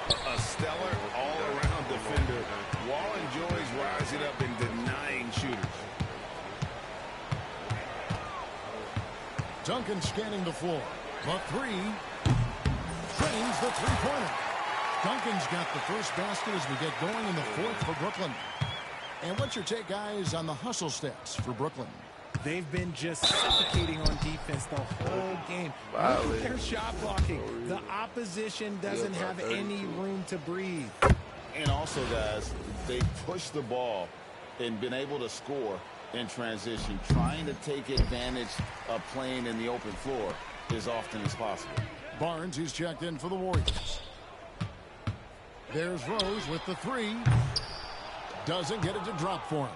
A stellar all-around defender. Wall enjoys rising up and denying shooters. Duncan scanning the floor. The 3. Drains the three-pointer. Duncan's got the first basket as we get going in the fourth for Brooklyn. And what's your take, guys, on the hustle stats for Brooklyn? They've been just suffocating on defense the whole game. Look at their shot blocking. The opposition doesn't have any room to breathe. And also, guys, they push the ball and been able to score in transition, trying to take advantage of playing in the open floor as often as possible. Barnes, who's checked in for the Warriors. There's Rose with the 3. Doesn't get it to drop for him.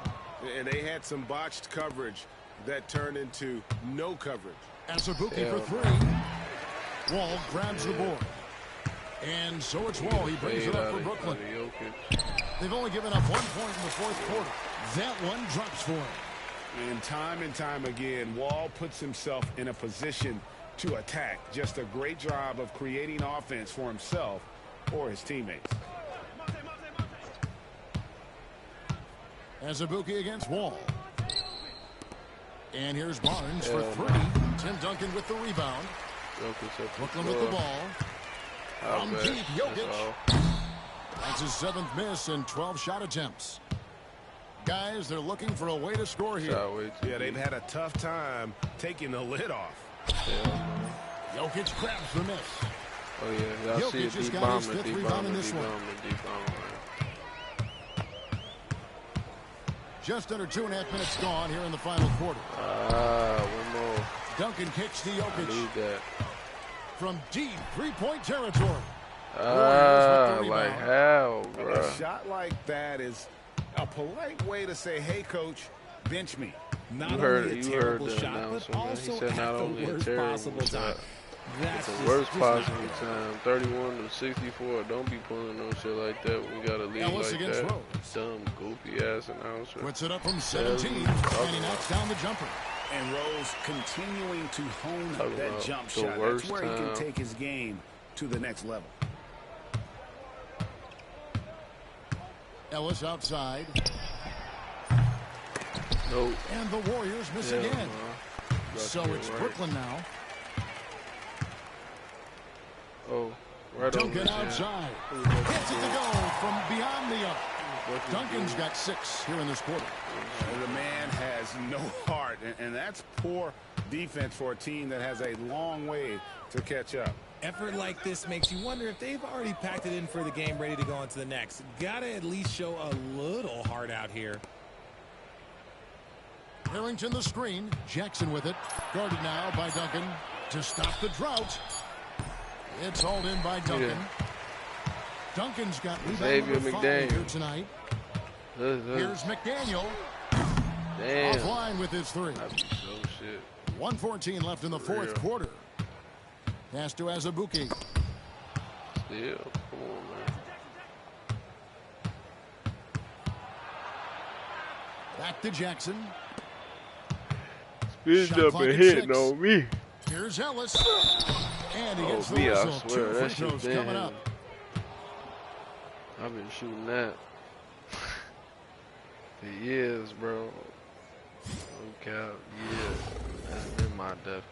And they had some botched coverage that turned into no coverage. Azubuike for 3. Wall grabs the board. And so it's Wall. He brings it up for Brooklyn. They've only given up 1 point in the fourth quarter. That one drops for him. And time again, Wall puts himself in a position to attack. Just a great job of creating offense for himself or his teammates. Azubuike against Wall. And here's Barnes for 3. Tim Duncan with the rebound. Brooklyn with the ball. From deep, Jokic. That's his 7th miss in 12 shot attempts. Guys, they're looking for a way to score here. Yeah, they've had a tough time taking the lid off. Jokic grabs the miss. Oh, yeah. Y'all see Jokic it. just got his 5th rebound in this one. Just under 2.5 minutes gone here in the final quarter. One more. Duncan kicks to Jokic. I need that. From deep three-point territory. Like how, bro? A shot like that is a polite way to say, hey, coach, bench me. Not only a terrible shot, but also at the worst possible time. That's the worst possible time. 31 to 64. Don't be pulling no shit like that. We got to leave Ellis like against that. Rose. Dumb, goofy ass announcer. Puts it up from 17, and he knocks down the jumper. And Rose continuing to hone that jump shot. That's where he can take his game to the next level. Ellis outside. Nope. And the Warriors miss again. So it's Brooklyn now. Oh, right Duncan over outside. Gets it to go from beyond the arc. Duncan's got 6 here in this quarter. The man has no heart, and that's poor defense for a team that has a long way to catch up. Effort like this makes you wonder if they've already packed it in for the game, ready to go on to the next. Gotta at least show a little heart out here. Harrington the screen. Jackson with it. Guarded now by Duncan to stop the drought. It's hauled in by Duncan. Duncan's got rebound number 5 here tonight. Here's McDaniel. Damn. Offline with his 3. That'd be so shit. 1:14 left in the fourth quarter. Pass to Azubuike. Still, come on, man. Back to Jackson. Spins up and hitting on me. Here's Ellis. And he gets the I whistle. swear, 2 that free shit throws coming up. I've been shooting that for years, bro. No cap, yeah. That's been my death.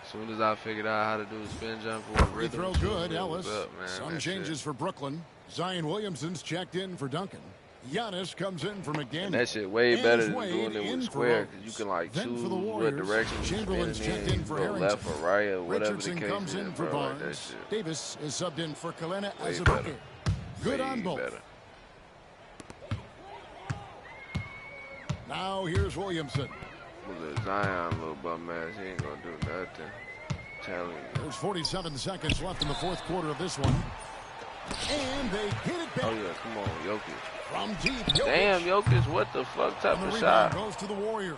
As soon as I figured out how to do a spin jumper with We rhythm, throw good, Ellis. up, man. Some changes for Brooklyn. Zion Williamson's checked in for Duncan. Giannis comes in for McDaniel. And that shit way better than doing it with square, because you can like choose what direction you're Chamberlain's checked in for go left or right or whatever Richardson the case comes in for bro, Barnes. Davis is subbed in for Kalena Way Azubuike. Good way on both. better. Now here's Williamson. Look at Zion, little bum ass. He ain't gonna do nothing. I'm telling you. There's 47 seconds left in the fourth quarter of this one. And they hit it back. Oh yeah, come on, Jokic. From deep, Jokic. Damn, Jokic, what the fuck type And the of rebound shot? goes to the Warriors.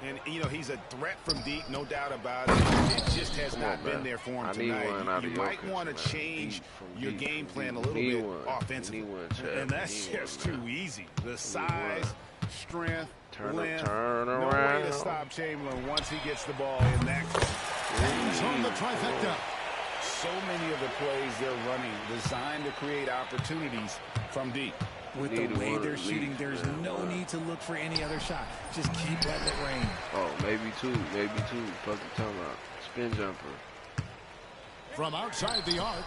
And, you know, he's a threat from deep, no doubt about it. It just has not been there for him tonight. You might want to change your game plan a little bit offensively. And that's just too easy. The size, strength, length, turn no around. way to stop Chamberlain once he gets the ball in that. He's on the trifecta. So many of the plays they're running designed to create opportunities from deep. With the way they're shooting, there's no need to look for any other shot. Just keep letting it rain. Oh, maybe two. Fucking talking about spin jumper. From outside the arc,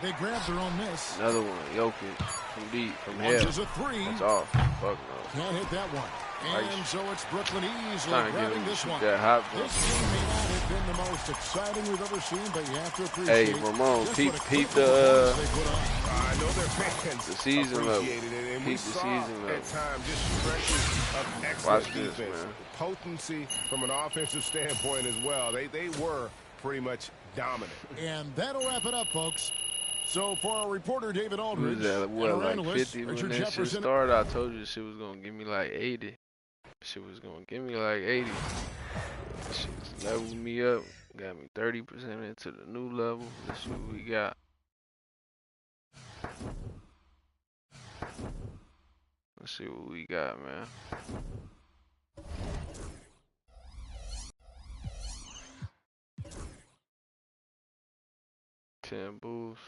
they grab their own miss. Another one, Jokic from deep, from hell. Launches a three. That's off. Fuck no. Can't hit that one. And so it's Brooklyn easily Trying to get grabbing him to this shoot one. that hot This game may not have been the most exciting we've ever seen, but you have to Hey, appreciate Ramon, just peep what a the I know their fans the season level. appreciated it, and we Peep the saw season level. at times just stretches of excellent Watch this, defense. man. Potency from an offensive standpoint as well. They were pretty much dominant. And that'll wrap it up, folks. So for our reporter, David Aldridge, What, and like our analyst, 50 when Richard that shit Jefferson. started? I told you she was gonna give me like 80. She was gonna give me like 80. She leveled me up, got me 30% into the new level. Let's see what we got. Let's see what we got, man. $10 boost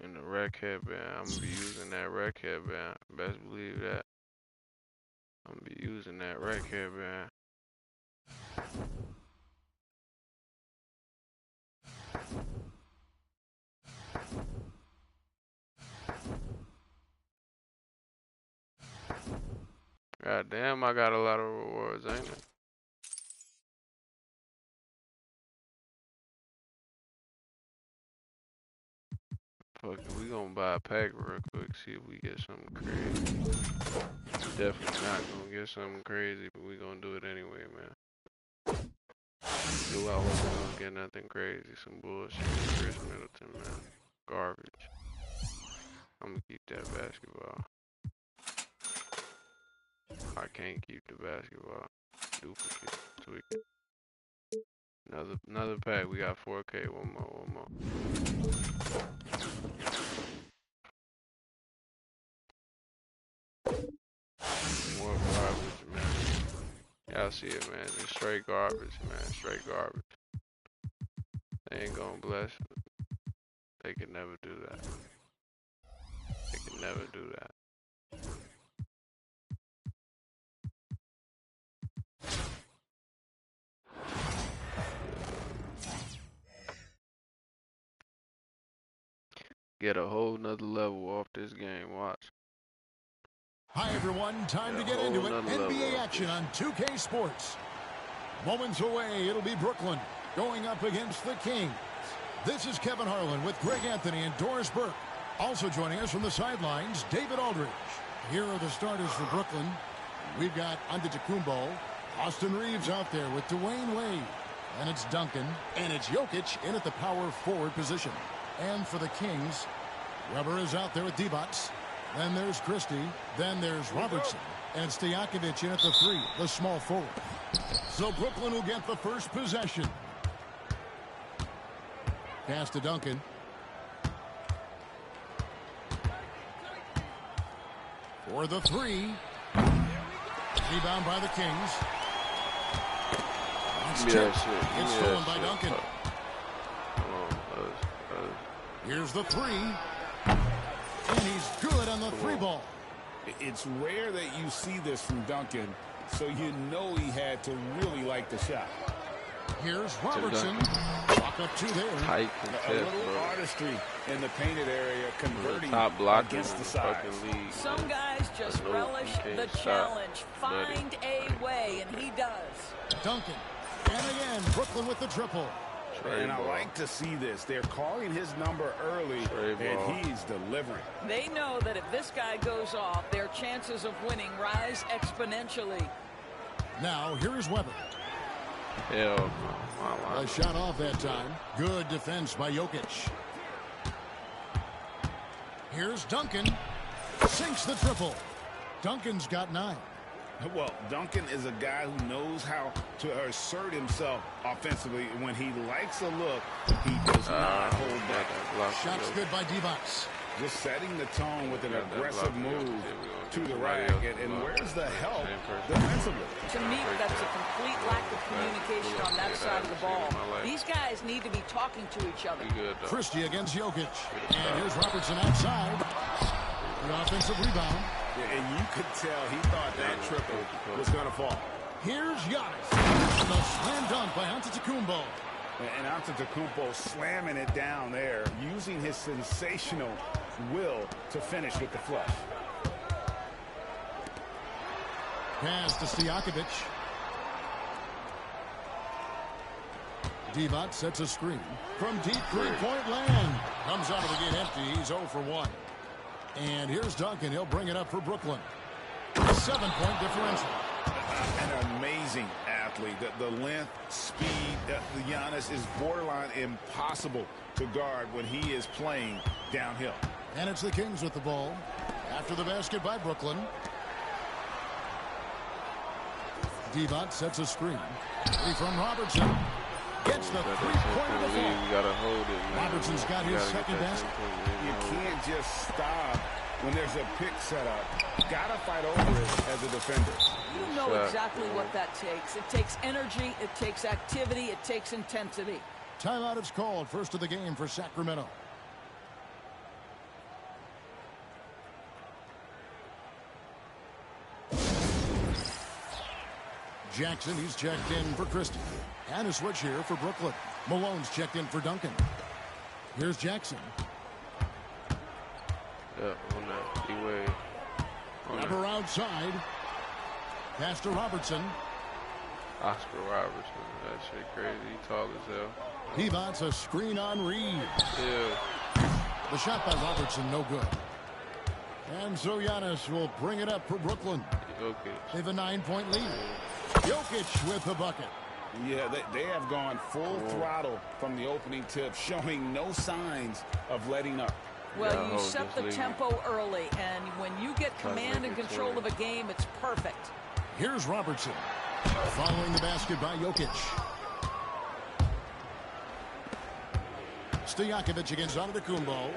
in the rec headband. I'm gonna be using that rec headband. Best believe that. I'm gonna be using that rec headband. God damn, I got a lot of rewards, ain't it? Fuck it, we gonna buy a pack real quick, see if we get something crazy. Definitely not gonna get something crazy, but we gonna do it anyway, man. Do I hope we don't get nothing crazy, some bullshit. Chris Middleton, man. Garbage. I'm gonna keep that basketball. I can't keep the basketball. Duplicate. Tweak it. Another pack. We got 4K. One more. More garbage, man. Y'all see it, man. Just straight garbage, man. Straight garbage. They ain't gonna bless. They can never do that. They can never do that. Get a whole nother level off this game. Watch. Hi, everyone. Time to get into it. NBA action on 2K Sports. Moments away, it'll be Brooklyn going up against the Kings. This is Kevin Harlan with Greg Anthony and Doris Burke. Also joining us from the sidelines, David Aldridge. Here are the starters for Brooklyn. We've got Antetokounmpo, Austin Reeves out there with Dwayne Wade. And it's Duncan, and it's Jokic in at the power forward position. And for the Kings, Weber is out there with Divac. Then there's Christie. Then there's Robertson. And it's Stojakovic in at the 3, the small forward. So Brooklyn will get the first possession. Pass to Duncan. For the 3. Rebound by the Kings. It's stolen by Duncan. Here's the 3. And he's good on the 3 ball. It's rare that you see this from Duncan, so you know he had to really like the shot. Here's Robertson. Walk up 2 there. Tight A little artistry in the painted area, converting top blocker against the in size. fucking league. Some guys just relish the challenge. Find a way, and he does. Duncan. And again, Brooklyn with the triple. And I like to see this. They're calling his number early, and he's delivering. They know that if this guy goes off, their chances of winning rise exponentially. Now, here is Weber. Hell no. A shot off that time. Good defense by Jokic. Here's Duncan. Sinks the triple. Duncan's got 9. Well, Duncan is a guy who knows how to assert himself offensively. When he likes a look, he does not hold back. Shots good by D-Box. Just setting the tone with an aggressive move to the rack. And where's the help defensively? To me, that's a complete lack of communication on that side of the ball. These guys need to be talking to each other. Christie against Jokic. And here's Robertson outside. The offensive rebound. And you could tell he thought that triple was going to fall. Here's Giannis. The slam dunk by Antetokounmpo. And Antetokounmpo slamming it down there, using his sensational will to finish with the flush. Pass to Stojakovic. Divac sets a screen. From deep three-point land. Comes out of the gate empty. He's 0 for 1. And here's Duncan. He'll bring it up for Brooklyn. 7-point differential. An amazing athlete. The length, speed, the Giannis is borderline impossible to guard when he is playing downhill. And it's the Kings with the ball. After the basket by Brooklyn. Divac sets a screen. Three from Robertson. Gets the three-pointer to fall. You gotta hold it, man. Robertson's got his second basket. You can't just stop when there's a pick set up. Gotta fight over it as a defender. You know exactly what that takes. It takes energy, it takes activity, it takes intensity. Timeout is called. First of the game for Sacramento. Jackson, he's checked in for Christie. And a switch here for Brooklyn. Malone's checked in for Duncan. Here's Jackson. Yeah, on that. E-way. Grabber outside. Pass to Robertson. Oscar Robertson. That shit crazy. He tall as hell. He wants a screen on Reed. Yeah. The shot by Robertson, no good. And so Giannis will bring it up for Brooklyn. Okay. They have a 9-point lead. Jokic with the bucket. Yeah, they have gone full throttle from the opening tip, showing no signs of letting up. Well, you set the tempo early, and when you get command and control of a game, it's perfect. Here's Robertson. Following the basket by Jokic. Stojakovic against Antetokounmpo.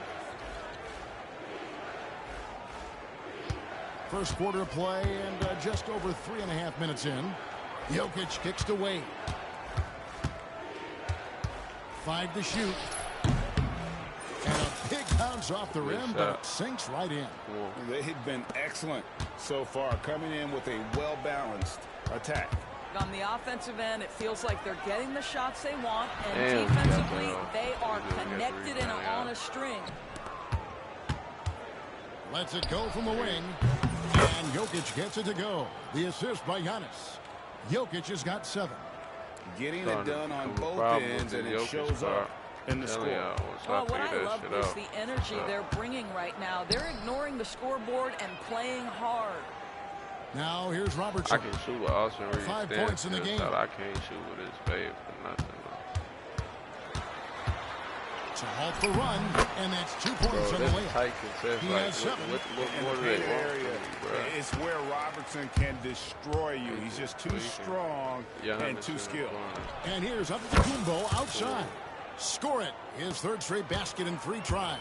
First quarter play and just over 3.5 minutes in. Jokic kicks to Wade. 5 to shoot. And a big bounce off the rim, but it sinks right in. They've been excellent so far, coming in with a well-balanced attack. On the offensive end, it feels like they're getting the shots they want, and defensively, they are connected and on a string. Lets it go from the wing. And Jokic gets it to go. The assist by Giannis. Jokic has got 7. Getting it done on both ends, and it shows up in the score. Well, what I love is the energy they're bringing right now. They're ignoring the scoreboard and playing hard. Now here's Robertson. I can shoot with Austin Reeves. 5 points in the game. I can't shoot with his babe for nothing. To halt the run, and that's 2 points on the way. He has 7. What do they want? It's where Robertson can destroy you. He's just too strong and too skilled. And here's Antetokounmpo outside. Score it. His 3rd straight basket in 3 tries.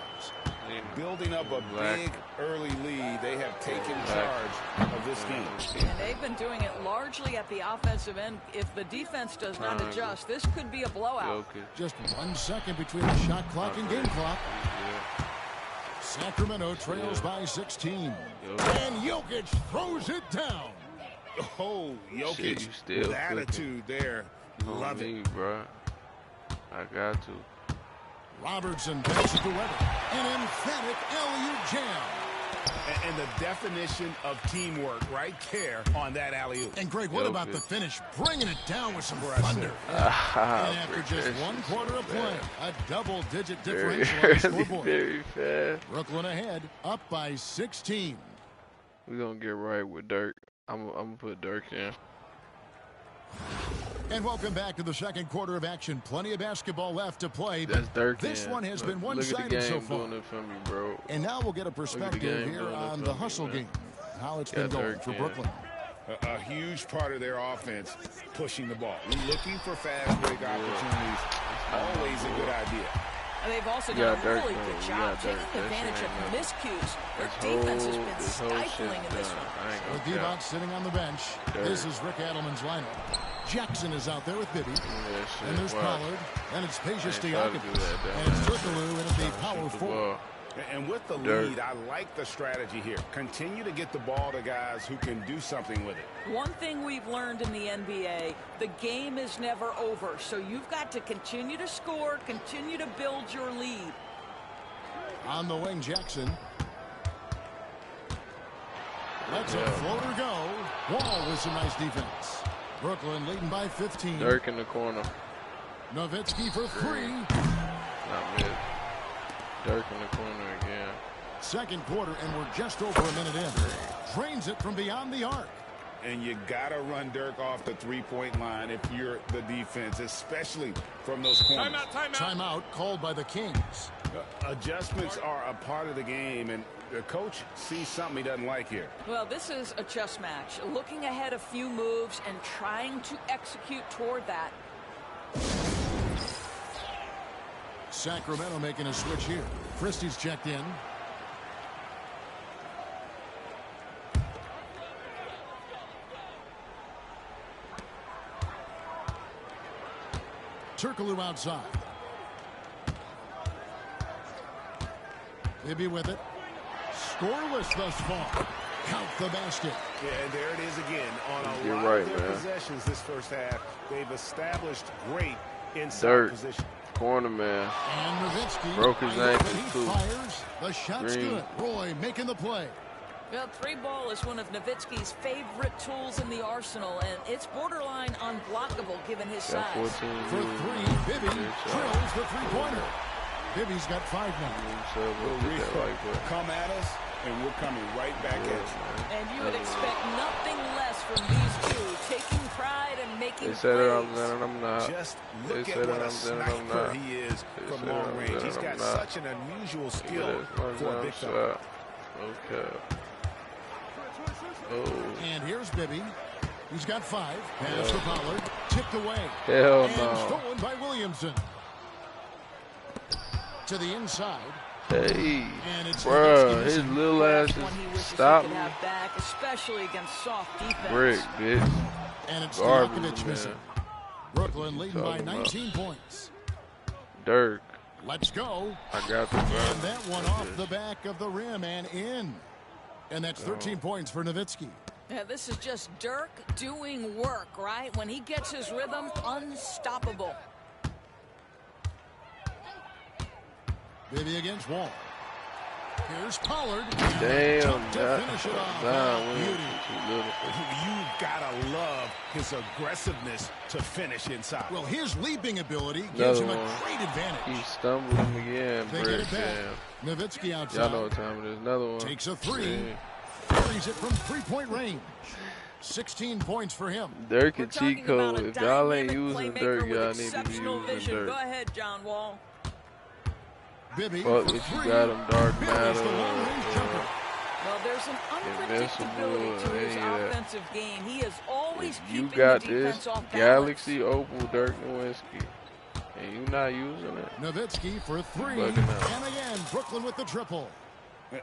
Building up a big early lead, they have taken charge of this game. And they've been doing it largely at the offensive end. If the defense does not adjust, this could be a blowout. Just 1 second between the shot clock and game clock. Sacramento trails by 16. And Jokic throws it down. Oh, Jokic with attitude there. Love it. Bro. I got to. Robertson passes to Weber. An emphatic alley-oop jam. And the definition of teamwork right there on that alley-oop. And Greg, what about the finish? Bringing it down with some thunder. And after just 1 quarter of play, a double-digit differential on the scoreboard. Very fast. Brooklyn ahead, up by 16. We're going to get right with Dirk. I'm going to put Dirk in. And welcome back to the second quarter of action. Plenty of basketball left to play. That's Dirk. This one has been one-sided so far. Doing it for me, bro. And now we'll get a perspective here on the hustle game. How it's been going for Brooklyn. A huge part of their offense, pushing the ball. Looking for fast break opportunities. Always a good idea. And they've also done a really good job taking advantage of miscues. Their defense has been stifling in this one. With Divac sitting on the bench, this is Rick Adelman's lineup. Jackson is out there with Bibby. And there's Pollard. And it's Peja Stojakovic. And it's Turkoglu in at the power forward. And with the lead, I like the strategy here. Continue to get the ball to guys who can do something with it. One thing we've learned in the NBA, the game is never over. So you've got to continue to score, continue to build your lead. On the wing, Jackson. Lets a floater go. Wall with some nice defense. Brooklyn leading by 15. Dirk in the corner. Nowitzki for 3. Not mid. Dirk in the corner again. Second quarter, and we're just over a minute in. Drains it from beyond the arc. And you got to run Dirk off the three-point line if you're the defense, especially from those corners. Timeout called by the Kings. Adjustments are a part of the game, and the coach sees something he doesn't like here. Well, this is a chess match. Looking ahead a few moves and trying to execute toward that. Sacramento making a switch here. Christie's checked in. Turkoglu outside. Maybe with it. Scoreless thus far. Count the basket. Yeah, and there it is again. On a lot of their possessions this first half, they've established great inside position. Corner man. And Nowitzki broke his ankle too. Fires. The shot's good. Roy making the play. Well, three ball is one of Nowitzki's favorite tools in the arsenal, and it's borderline unblockable given his size. For 3, Bibby drills the three-pointer. Bibby's got 5 now. Come at us, and we're coming right back at you. And you would expect nothing less from these two, taking pride and making plays. I'm not. Just look at what a sniper he is from long range. He's got such an unusual skill for a big shot. Okay. Oh. And here's Bibby. He's got 5. Pass to Pollard. Tipped away. Hell and no. Stolen by Williamson. To the inside. Hey, bruh, his little ass is stop me. Back, especially against soft defense. Brick, bitch. And it's Stojakovic missing. Brooklyn leading by 19 points. Dirk. Let's go. I got the And that one off the back of the rim and in. And that's 13 points for Nowitzki. Yeah, this is just Dirk doing work, right? When he gets his rhythm, unstoppable. Bibby against Wall. Here's Pollard. Damn, to finish it off. Beauty. You gotta love his aggressiveness to finish inside. Well, his leaping ability gives him a great advantage. He stumbled him again. They get it back. Nowitzki outside. Y'all know what time it is. Another one. Takes a 3. Carries it from 3-point range. 16 points for him. Dirk and Chico. If y'all ain't using Dirk, y'all need to be using Dirk. Go ahead, John Wall. Bibby fuck if you got him, Dark Matter. Well, there's an unpredictability to his offensive game. He is always keeping you got the defense this off balance. Galaxy Opal Dirk Nowitzki, and you not using it. Nowitzki for 3, and again Brooklyn with the triple.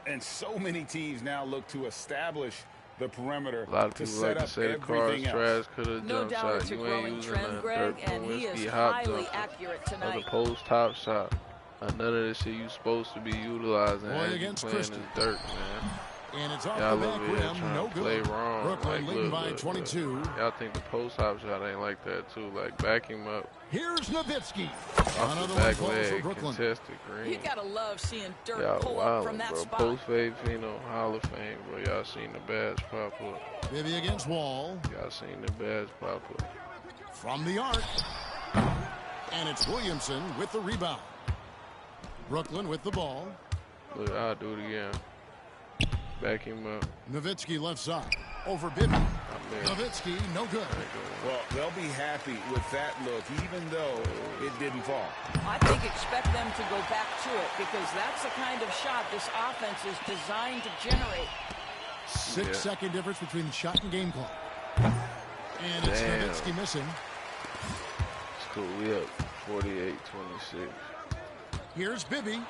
And so many teams now look to establish the perimeter. A lot of people like to say the car's trash because of the jump shot. You ain't using that Dirk Nowitzki hop jump or the post top shot. None of this shit you supposed to be utilizing as you playing this Dirk, man. And it's off y'all the back rim, no good. Play wrong. Brooklyn leading by 22. Y'all think the post hop shot ain't like that too? Like back him up. Here's Nowitzki. Off the back leg, contested green. You gotta love seeing dirt pull up from that spot. Post fade Pheno, Hall of Fame, bro. Y'all seen the badge pop up. Bibby against Wall. Y'all seen the badge pop up. From the arc. And it's Williamson with the rebound. Brooklyn with the ball. Look, I'll do it again. Back him up. Nowitzki left side. Over Bibby. Nowitzki, no good. Well, they'll be happy with that look, even though it didn't fall. I think expect them to go back to it because that's the kind of shot this offense is designed to generate. 6-second difference between the shot and game clock. And it's Nowitzki missing. It's cool. We up 48-26. Here's Bibby.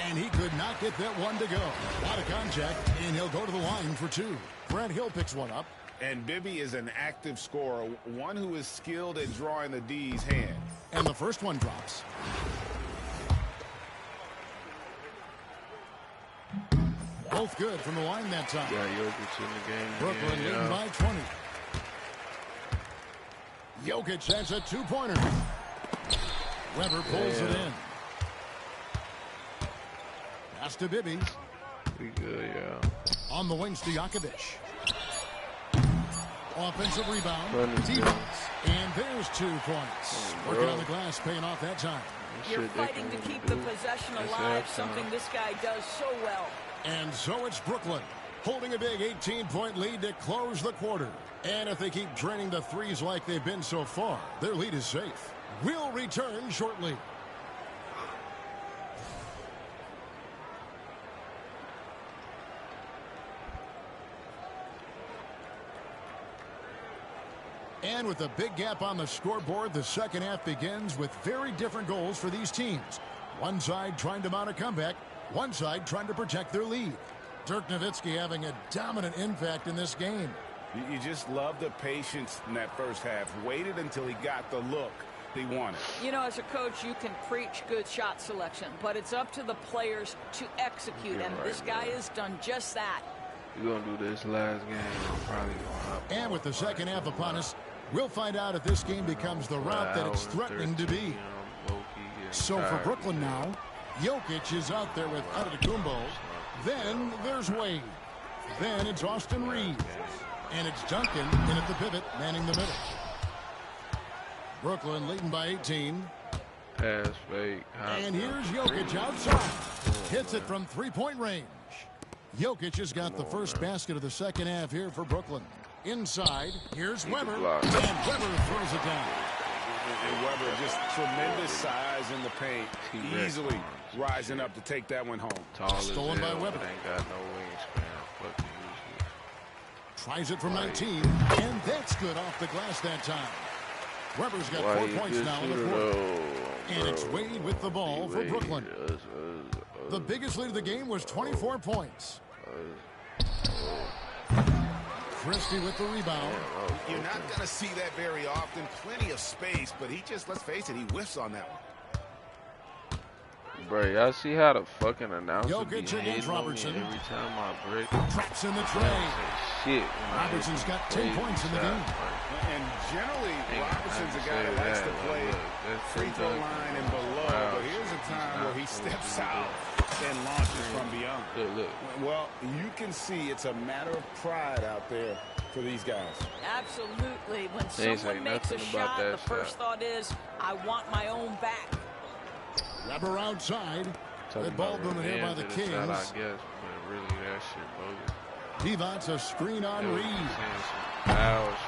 And he could not get that one to go. Out of contact, and he'll go to the line for two. Grant Hill picks one up. And Bibby is an active scorer, one who is skilled at drawing the D's hand. And the first one drops. Both good from the line that time. Yeah, Jokic in the game. Brooklyn leading by 20. Jokic has a two-pointer. Weber pulls it in. Pass to Bibby. We good, yeah. On the wings to Jakovic. Offensive rebound. And there's 2 points. Working on the glass, paying off that time. You're fighting to keep the possession alive, something this guy does so well. And so it's Brooklyn holding a big 18-point lead to close the quarter. And if they keep draining the threes like they've been so far, their lead is safe. We'll return shortly. And with a big gap on the scoreboard, the second half begins with very different goals for these teams. One side trying to mount a comeback, one side trying to protect their lead. Dirk Nowitzki having a dominant impact in this game. You just love the patience in that first half. Waited until he got the look he wanted. You know, as a coach, you can preach good shot selection, but it's up to the players to execute, and this guy has done just that. We're going to do this last game. Probably gonna hop and with the second half upon us, we'll find out if this game becomes the route that it's threatening to be. So for Brooklyn now, Jokic is out there with Antetokounmpo. Then there's Wade. Then it's Austin Reeves. And it's Duncan in at the pivot, manning the middle. Brooklyn leading by 18. Pass fake. And here's Jokic outside. Hits it from three-point range. Jokic has got the first basket of the second half here for Brooklyn. Inside, here's Weber. And Weber throws it down. And Weber just tremendous size in the paint. Easily rising up to take that one home. Stolen by Weber. Ain't got no wingspan. Fucking useless. Tries it from 19. And that's good off the glass that time. Weber's got 4 points now in the quarter. And it's Wade with the ball for Brooklyn. The biggest lead of the game was 24 points. Christie with the rebound. You're not going to see that very often. Plenty of space, but he just, let's face it, he whiffs on that one. Bro, y'all see how the fucking announcer Jokic against Robertson. Every time I break. Traps in the tray. Shit. Robertson's got 10 points in the game. And generally, Robertson's a guy that likes to play free throw line and below. But here's a time where he steps out and launches from beyond. Look. Well, you can see it's a matter of pride out there for these guys. Absolutely. When someone makes a shot, the first thought is, I want my own back. Weber outside. That ball moving here by the Kings. I guess, but really that shit bogus. Divac a screen on Reed.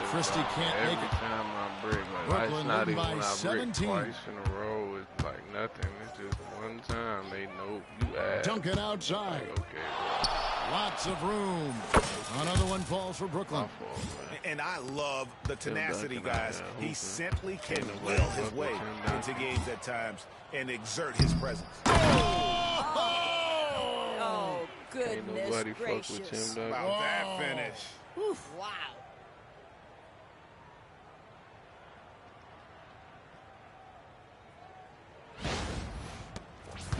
Christie can't make it. Every time I break, like, Brooklyn not even by when I 17. break twice in a row, it's like nothing. It's just one time they know you add. Duncan outside. Like, okay, lots of room. Another one falls for Brooklyn. And I love the tenacity, guys. He simply can will his way into games at times and exert his presence. Oh, goodness gracious. About that finish. Oof. Wow.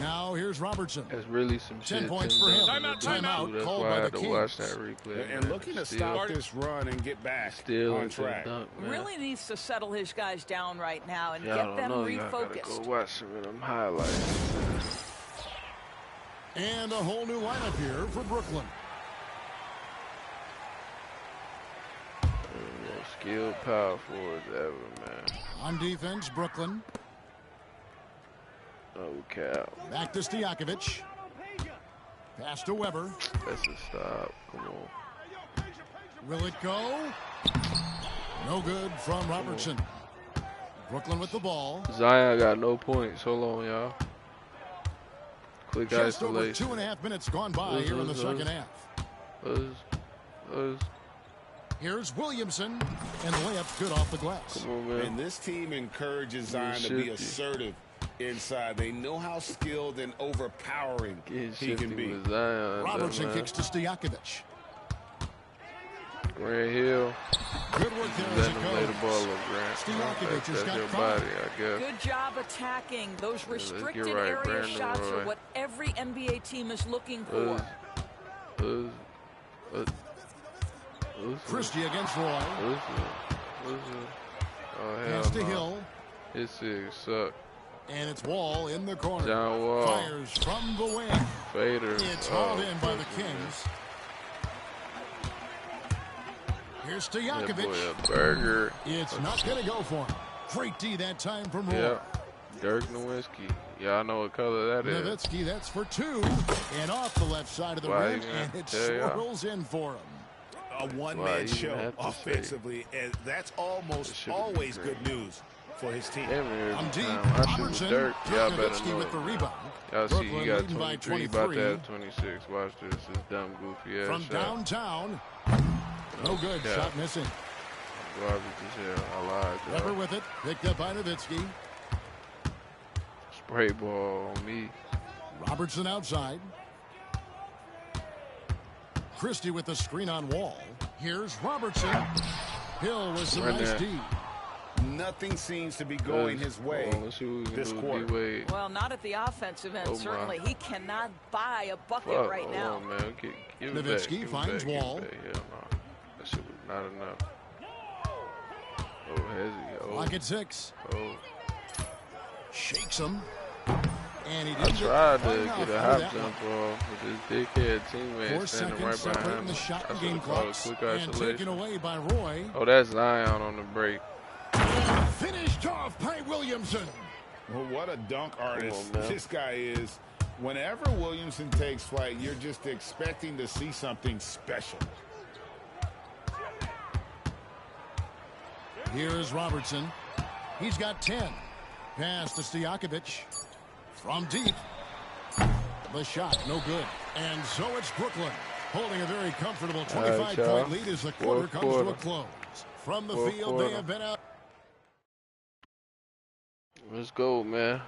Now here's Robertson. That's really some 10 shit. points for him. Timeout. That's Called why by I had the to watch that replay. And looking to stop this run and get back on track. Really needs to settle his guys down right now and get them refocused. Gotta go watch some of them highlights. And a whole new lineup here for Brooklyn. Skilled power forwards ever, man. On defense, Brooklyn. No cap. Back to Stojakovic. Pass to Weber. That's a stop. Come on. Will it go? No good from Robertson. Brooklyn with the ball. Zion got no points. Hold on, y'all. Quick Just isolation. over 2.5 minutes gone by here in the second half. Here's Williamson, and the layup's good off the glass. Come on, man. And this team encourages Zion to be assertive inside. They know how skilled and overpowering he can be. Zion, Robertson kicks to Stojakovic. Grant Hill. Good work there as it Lay the ball goes. up, Grant. Stojakovic has got your 5. body, I guess. Good job attacking. Those restricted right, area Brandon shots Roy. are what every NBA team is looking for. Christie against Roy. Pass to Hill. His six suck. And it's Wall in the corner. John Wall. Fires from the wing. Fader. It's hauled in by the Kings. Here's Stojakovic. Burger. It's not going to go for him. Great D that time from Roy. Yeah. Dirk Nowitzki. Y'all know what color that is. Nowitzki, that's for 2. And off the left side of the rim, and it swirls in for him. A one-man show offensively, and that's almost always good news for his team. I'm deep. Robertson, Nowitzki with the rebound. Y'all see, Brooklyn you got leading by 23, about to have 26. Watch this. This dumb, goofy ass from shot. Downtown. No good. Yeah. Shot missing. Garbage as hell. I lied, Weber y'all. with it. Picked up by Nowitzki. Spray ball on me. Robertson outside. Christie with the screen on Wall. Here's Robertson. Hill with some nice D. Nothing seems to be going his way this quarter. Well, not at the offensive end. Certainly, he cannot buy a bucket right now. On, man. Give it Nowitzki finds Wall. Hell no. That shit was not enough. Oh, hezzy. Lock at 6. Oh. Shakes him. And he I didn't tried to get a hop jump off with this dickhead teammate 4 standing seconds right behind separating him. the shot I and should game have called a clocks. quick And taken isolation. away by Roy. Oh, that's Zion on the break. Finished off by Williamson. Well, what a dunk artist this guy is. Whenever Williamson takes flight, you're just expecting to see something special. Here is Robertson. He's got 10. Pass to Stojakovic. From deep. The shot, no good. And so it's Brooklyn holding a very comfortable 25-point lead as the quarter comes to a close. From the field, they have been out. Let's go, man.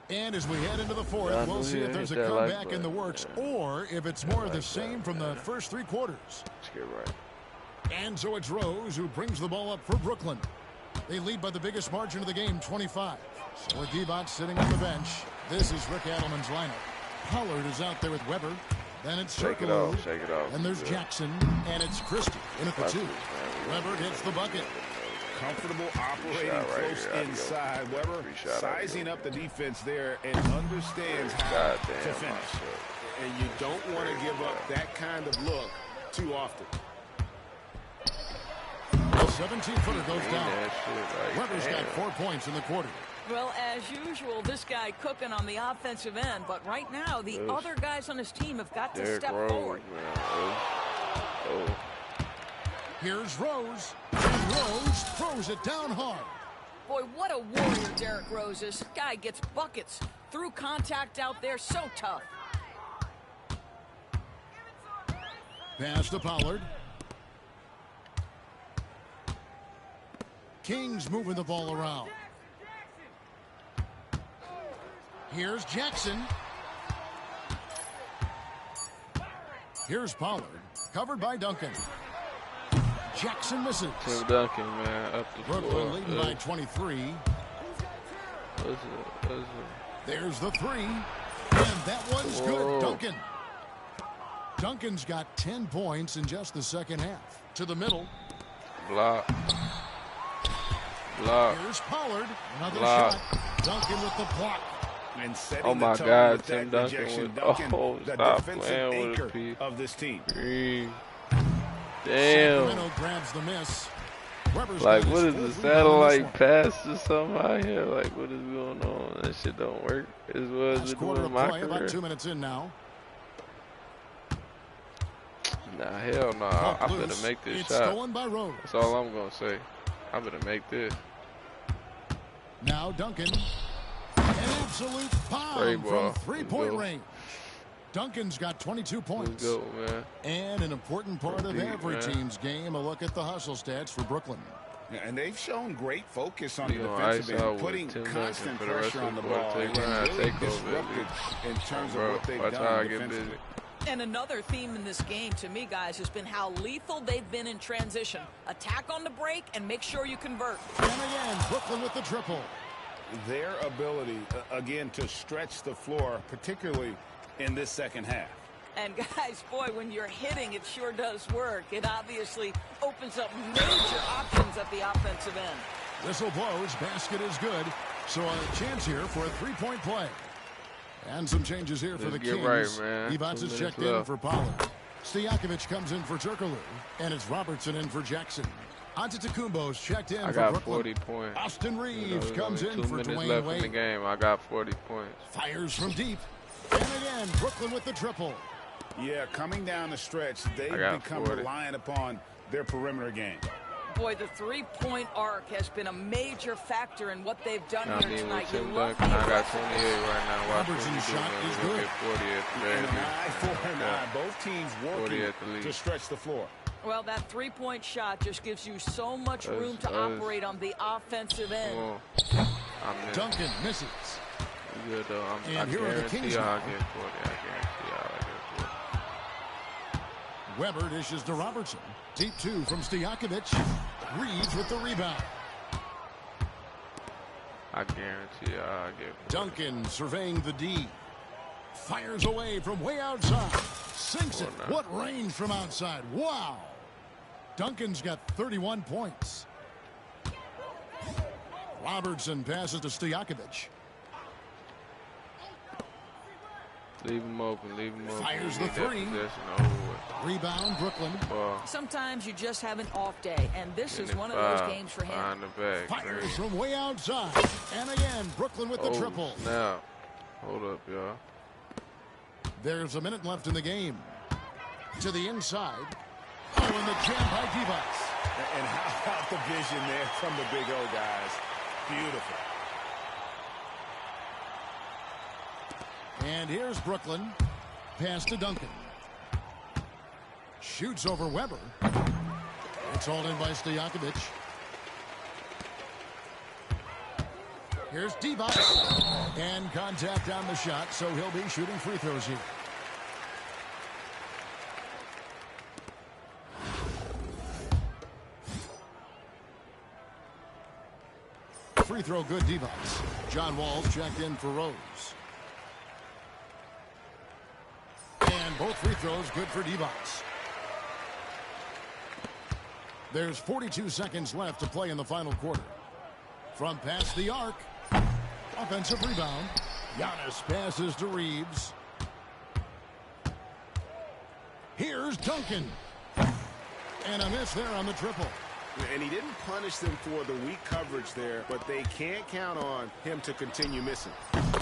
And as we head into the fourth, we'll see if there's a comeback in the works or if it's more of the same from the first 3 quarters. Let's get right. And so it's Rose who brings the ball up for Brooklyn. They lead by the biggest margin of the game, 25. So with Divac sitting on the bench, this is Rick Adelman's lineup. Pollard is out there with Weber. Then it's Shake it Circle. off, shake it off. And there's Jackson, and it's Christie in at the 2. Weber hits the bucket. Comfortable operating close inside. Weber sizing up the defense there and understands how to finish. And you don't want to give up that kind of look too often. The 17-footer goes down. Weber's got 4 points in the quarter. Well, as usual, this guy cooking on the offensive end, but right now the other guys on his team have got to step forward. Here's Rose. And Rose throws it down hard. Boy, what a warrior Derrick Rose is. Guy gets buckets through contact out there, so tough. Pass to Pollard. Kings moving the ball around. Here's Jackson. Here's Pollard. Covered by Duncan. Jackson misses. Tim Duncan, man, up the floor. Brooklyn leading by 23. There's the 3. And that one's good. Duncan. Duncan's got 10 points in just the second half. To the middle. Block. Block. Here's Pollard. Another Block. shot. Duncan with the block. And Oh my God, Tim Duncan was stop playing with a P of this team. Damn. Sacramento grabs the miss. Weber's like, what is the satellite pass or something out here? Like, what is going on? That shit don't work as well as it do in my career. About 2 minutes in now. Nah, hell no. I better make this shot. Stolen by Rose. That's all I'm gonna say. I better make this. Now Duncan. An absolute bomb from three-point range. Duncan's got 22 points. Let's go, man. And an important part of every team's game, a look at the hustle stats for Brooklyn. Yeah, and they've shown great focus on the defensive end, putting constant pressure on the ball. And really disrupted in terms of what they've done defensively. And another theme in this game, to me, guys, has been how lethal they've been in transition. Attack on the break and make sure you convert. And again, Brooklyn with the triple. Their ability, again, to stretch the floor, particularly in this second half. And guys, boy, when you're hitting, it sure does work. It obviously opens up major options at the offensive end. Whistle blows, basket is good. So a chance here for a three-point play. And some changes here for the Kings. Evans is checked in for Pollard. Stojakovic comes in for Turkoglu. And it's Robertson in for Jackson. Antetokounmpo's checked in for Brooklyn. I got 40 points. Austin Reeves comes in for Dwayne Wade. 2 minutes left in the game. I got 40 points. Fires from deep. And again, Brooklyn with the triple. Yeah, coming down the stretch, they've become reliant upon their perimeter game. Boy, the three-point arc has been a major factor in what they've done here tonight. I got 28 right now. Robertson's shot is good. 40 at the and an eye for an eye. Both teams working to stretch the floor. Well, that three-point shot just gives you so much room to operate on the offensive end. Duncan misses. Good, though. I guarantee I'll get 40. Weber dishes to Robertson. Deep two from Stojakovic. Reeves with the rebound. I guarantee I'll get 40. Duncan surveying the D. Fires away from way outside. Sinks it. What range from outside. Wow. Duncan's got 31 points. Robertson passes to Stojakovic. Leave him open, leave him open. Fires the three. Rebound, Brooklyn. Sometimes you just have an off day, and this is one of those games for him. Fires from way outside. And again, Brooklyn with the triple. Now, hold up, y'all. There's a minute left in the game. To the inside. Oh, and the jam by Divas. And how about the vision there from the Big O, guys? Beautiful. And here's Brooklyn. Pass to Duncan. Shoots over Weber. It's hauled in by Stojakovic. Here's Divas. And contact on the shot, so he'll be shooting free throws here. Free throw good, Divas. John Wall's checked in for Rose. And both free throws good for Divas. There's 42 seconds left to play in the final quarter. From past the arc. Offensive rebound. Giannis passes to Reeves. Here's Duncan. And a miss there on the triple. And he didn't punish them for the weak coverage there, but they can't count on him to continue missing.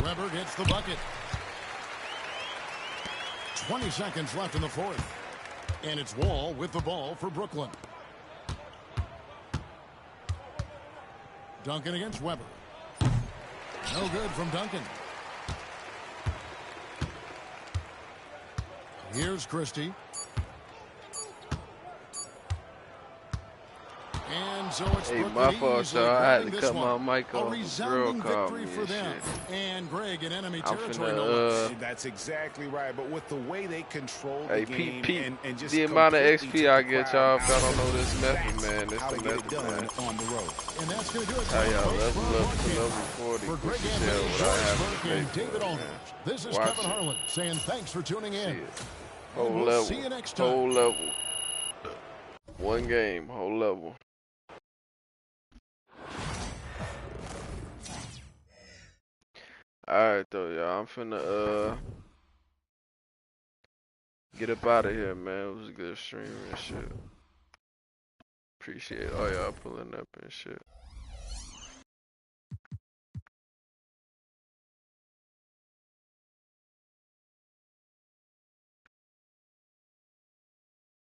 Weber gets the bucket. 20 seconds left in the fourth. And it's Wall with the ball for Brooklyn. Duncan against Weber. No good from Duncan. Here's Christie. And And so it's Hey, Brooklyn my fault, easily y'all. I had grabbing to this cut one. my mic A off. The girl resounding called victory me for and them. shit. And Greg in enemy I'm territory. finna, That's exactly right. But with the way they control hey, the game and just the amount of completely XP I took the get, crowd y'all, if out y'all of don't know it, this method, that's man. This how the to get it method, done man. On the road. And that's going to do it. How y'all Folks, level for up to broadcast. level 40 For quick Greg as Anthony, hell George without having Burke, to pay and for David it, Aldridge. man. This is Watch Kevin it. Harlan saying thanks for tuning in. See it. And Whole we'll level. see you next time. Whole level. One game, whole level. Alright though, y'all. I'm finna get up out of here, man. It was a good stream and shit. Appreciate all y'all pulling up and shit.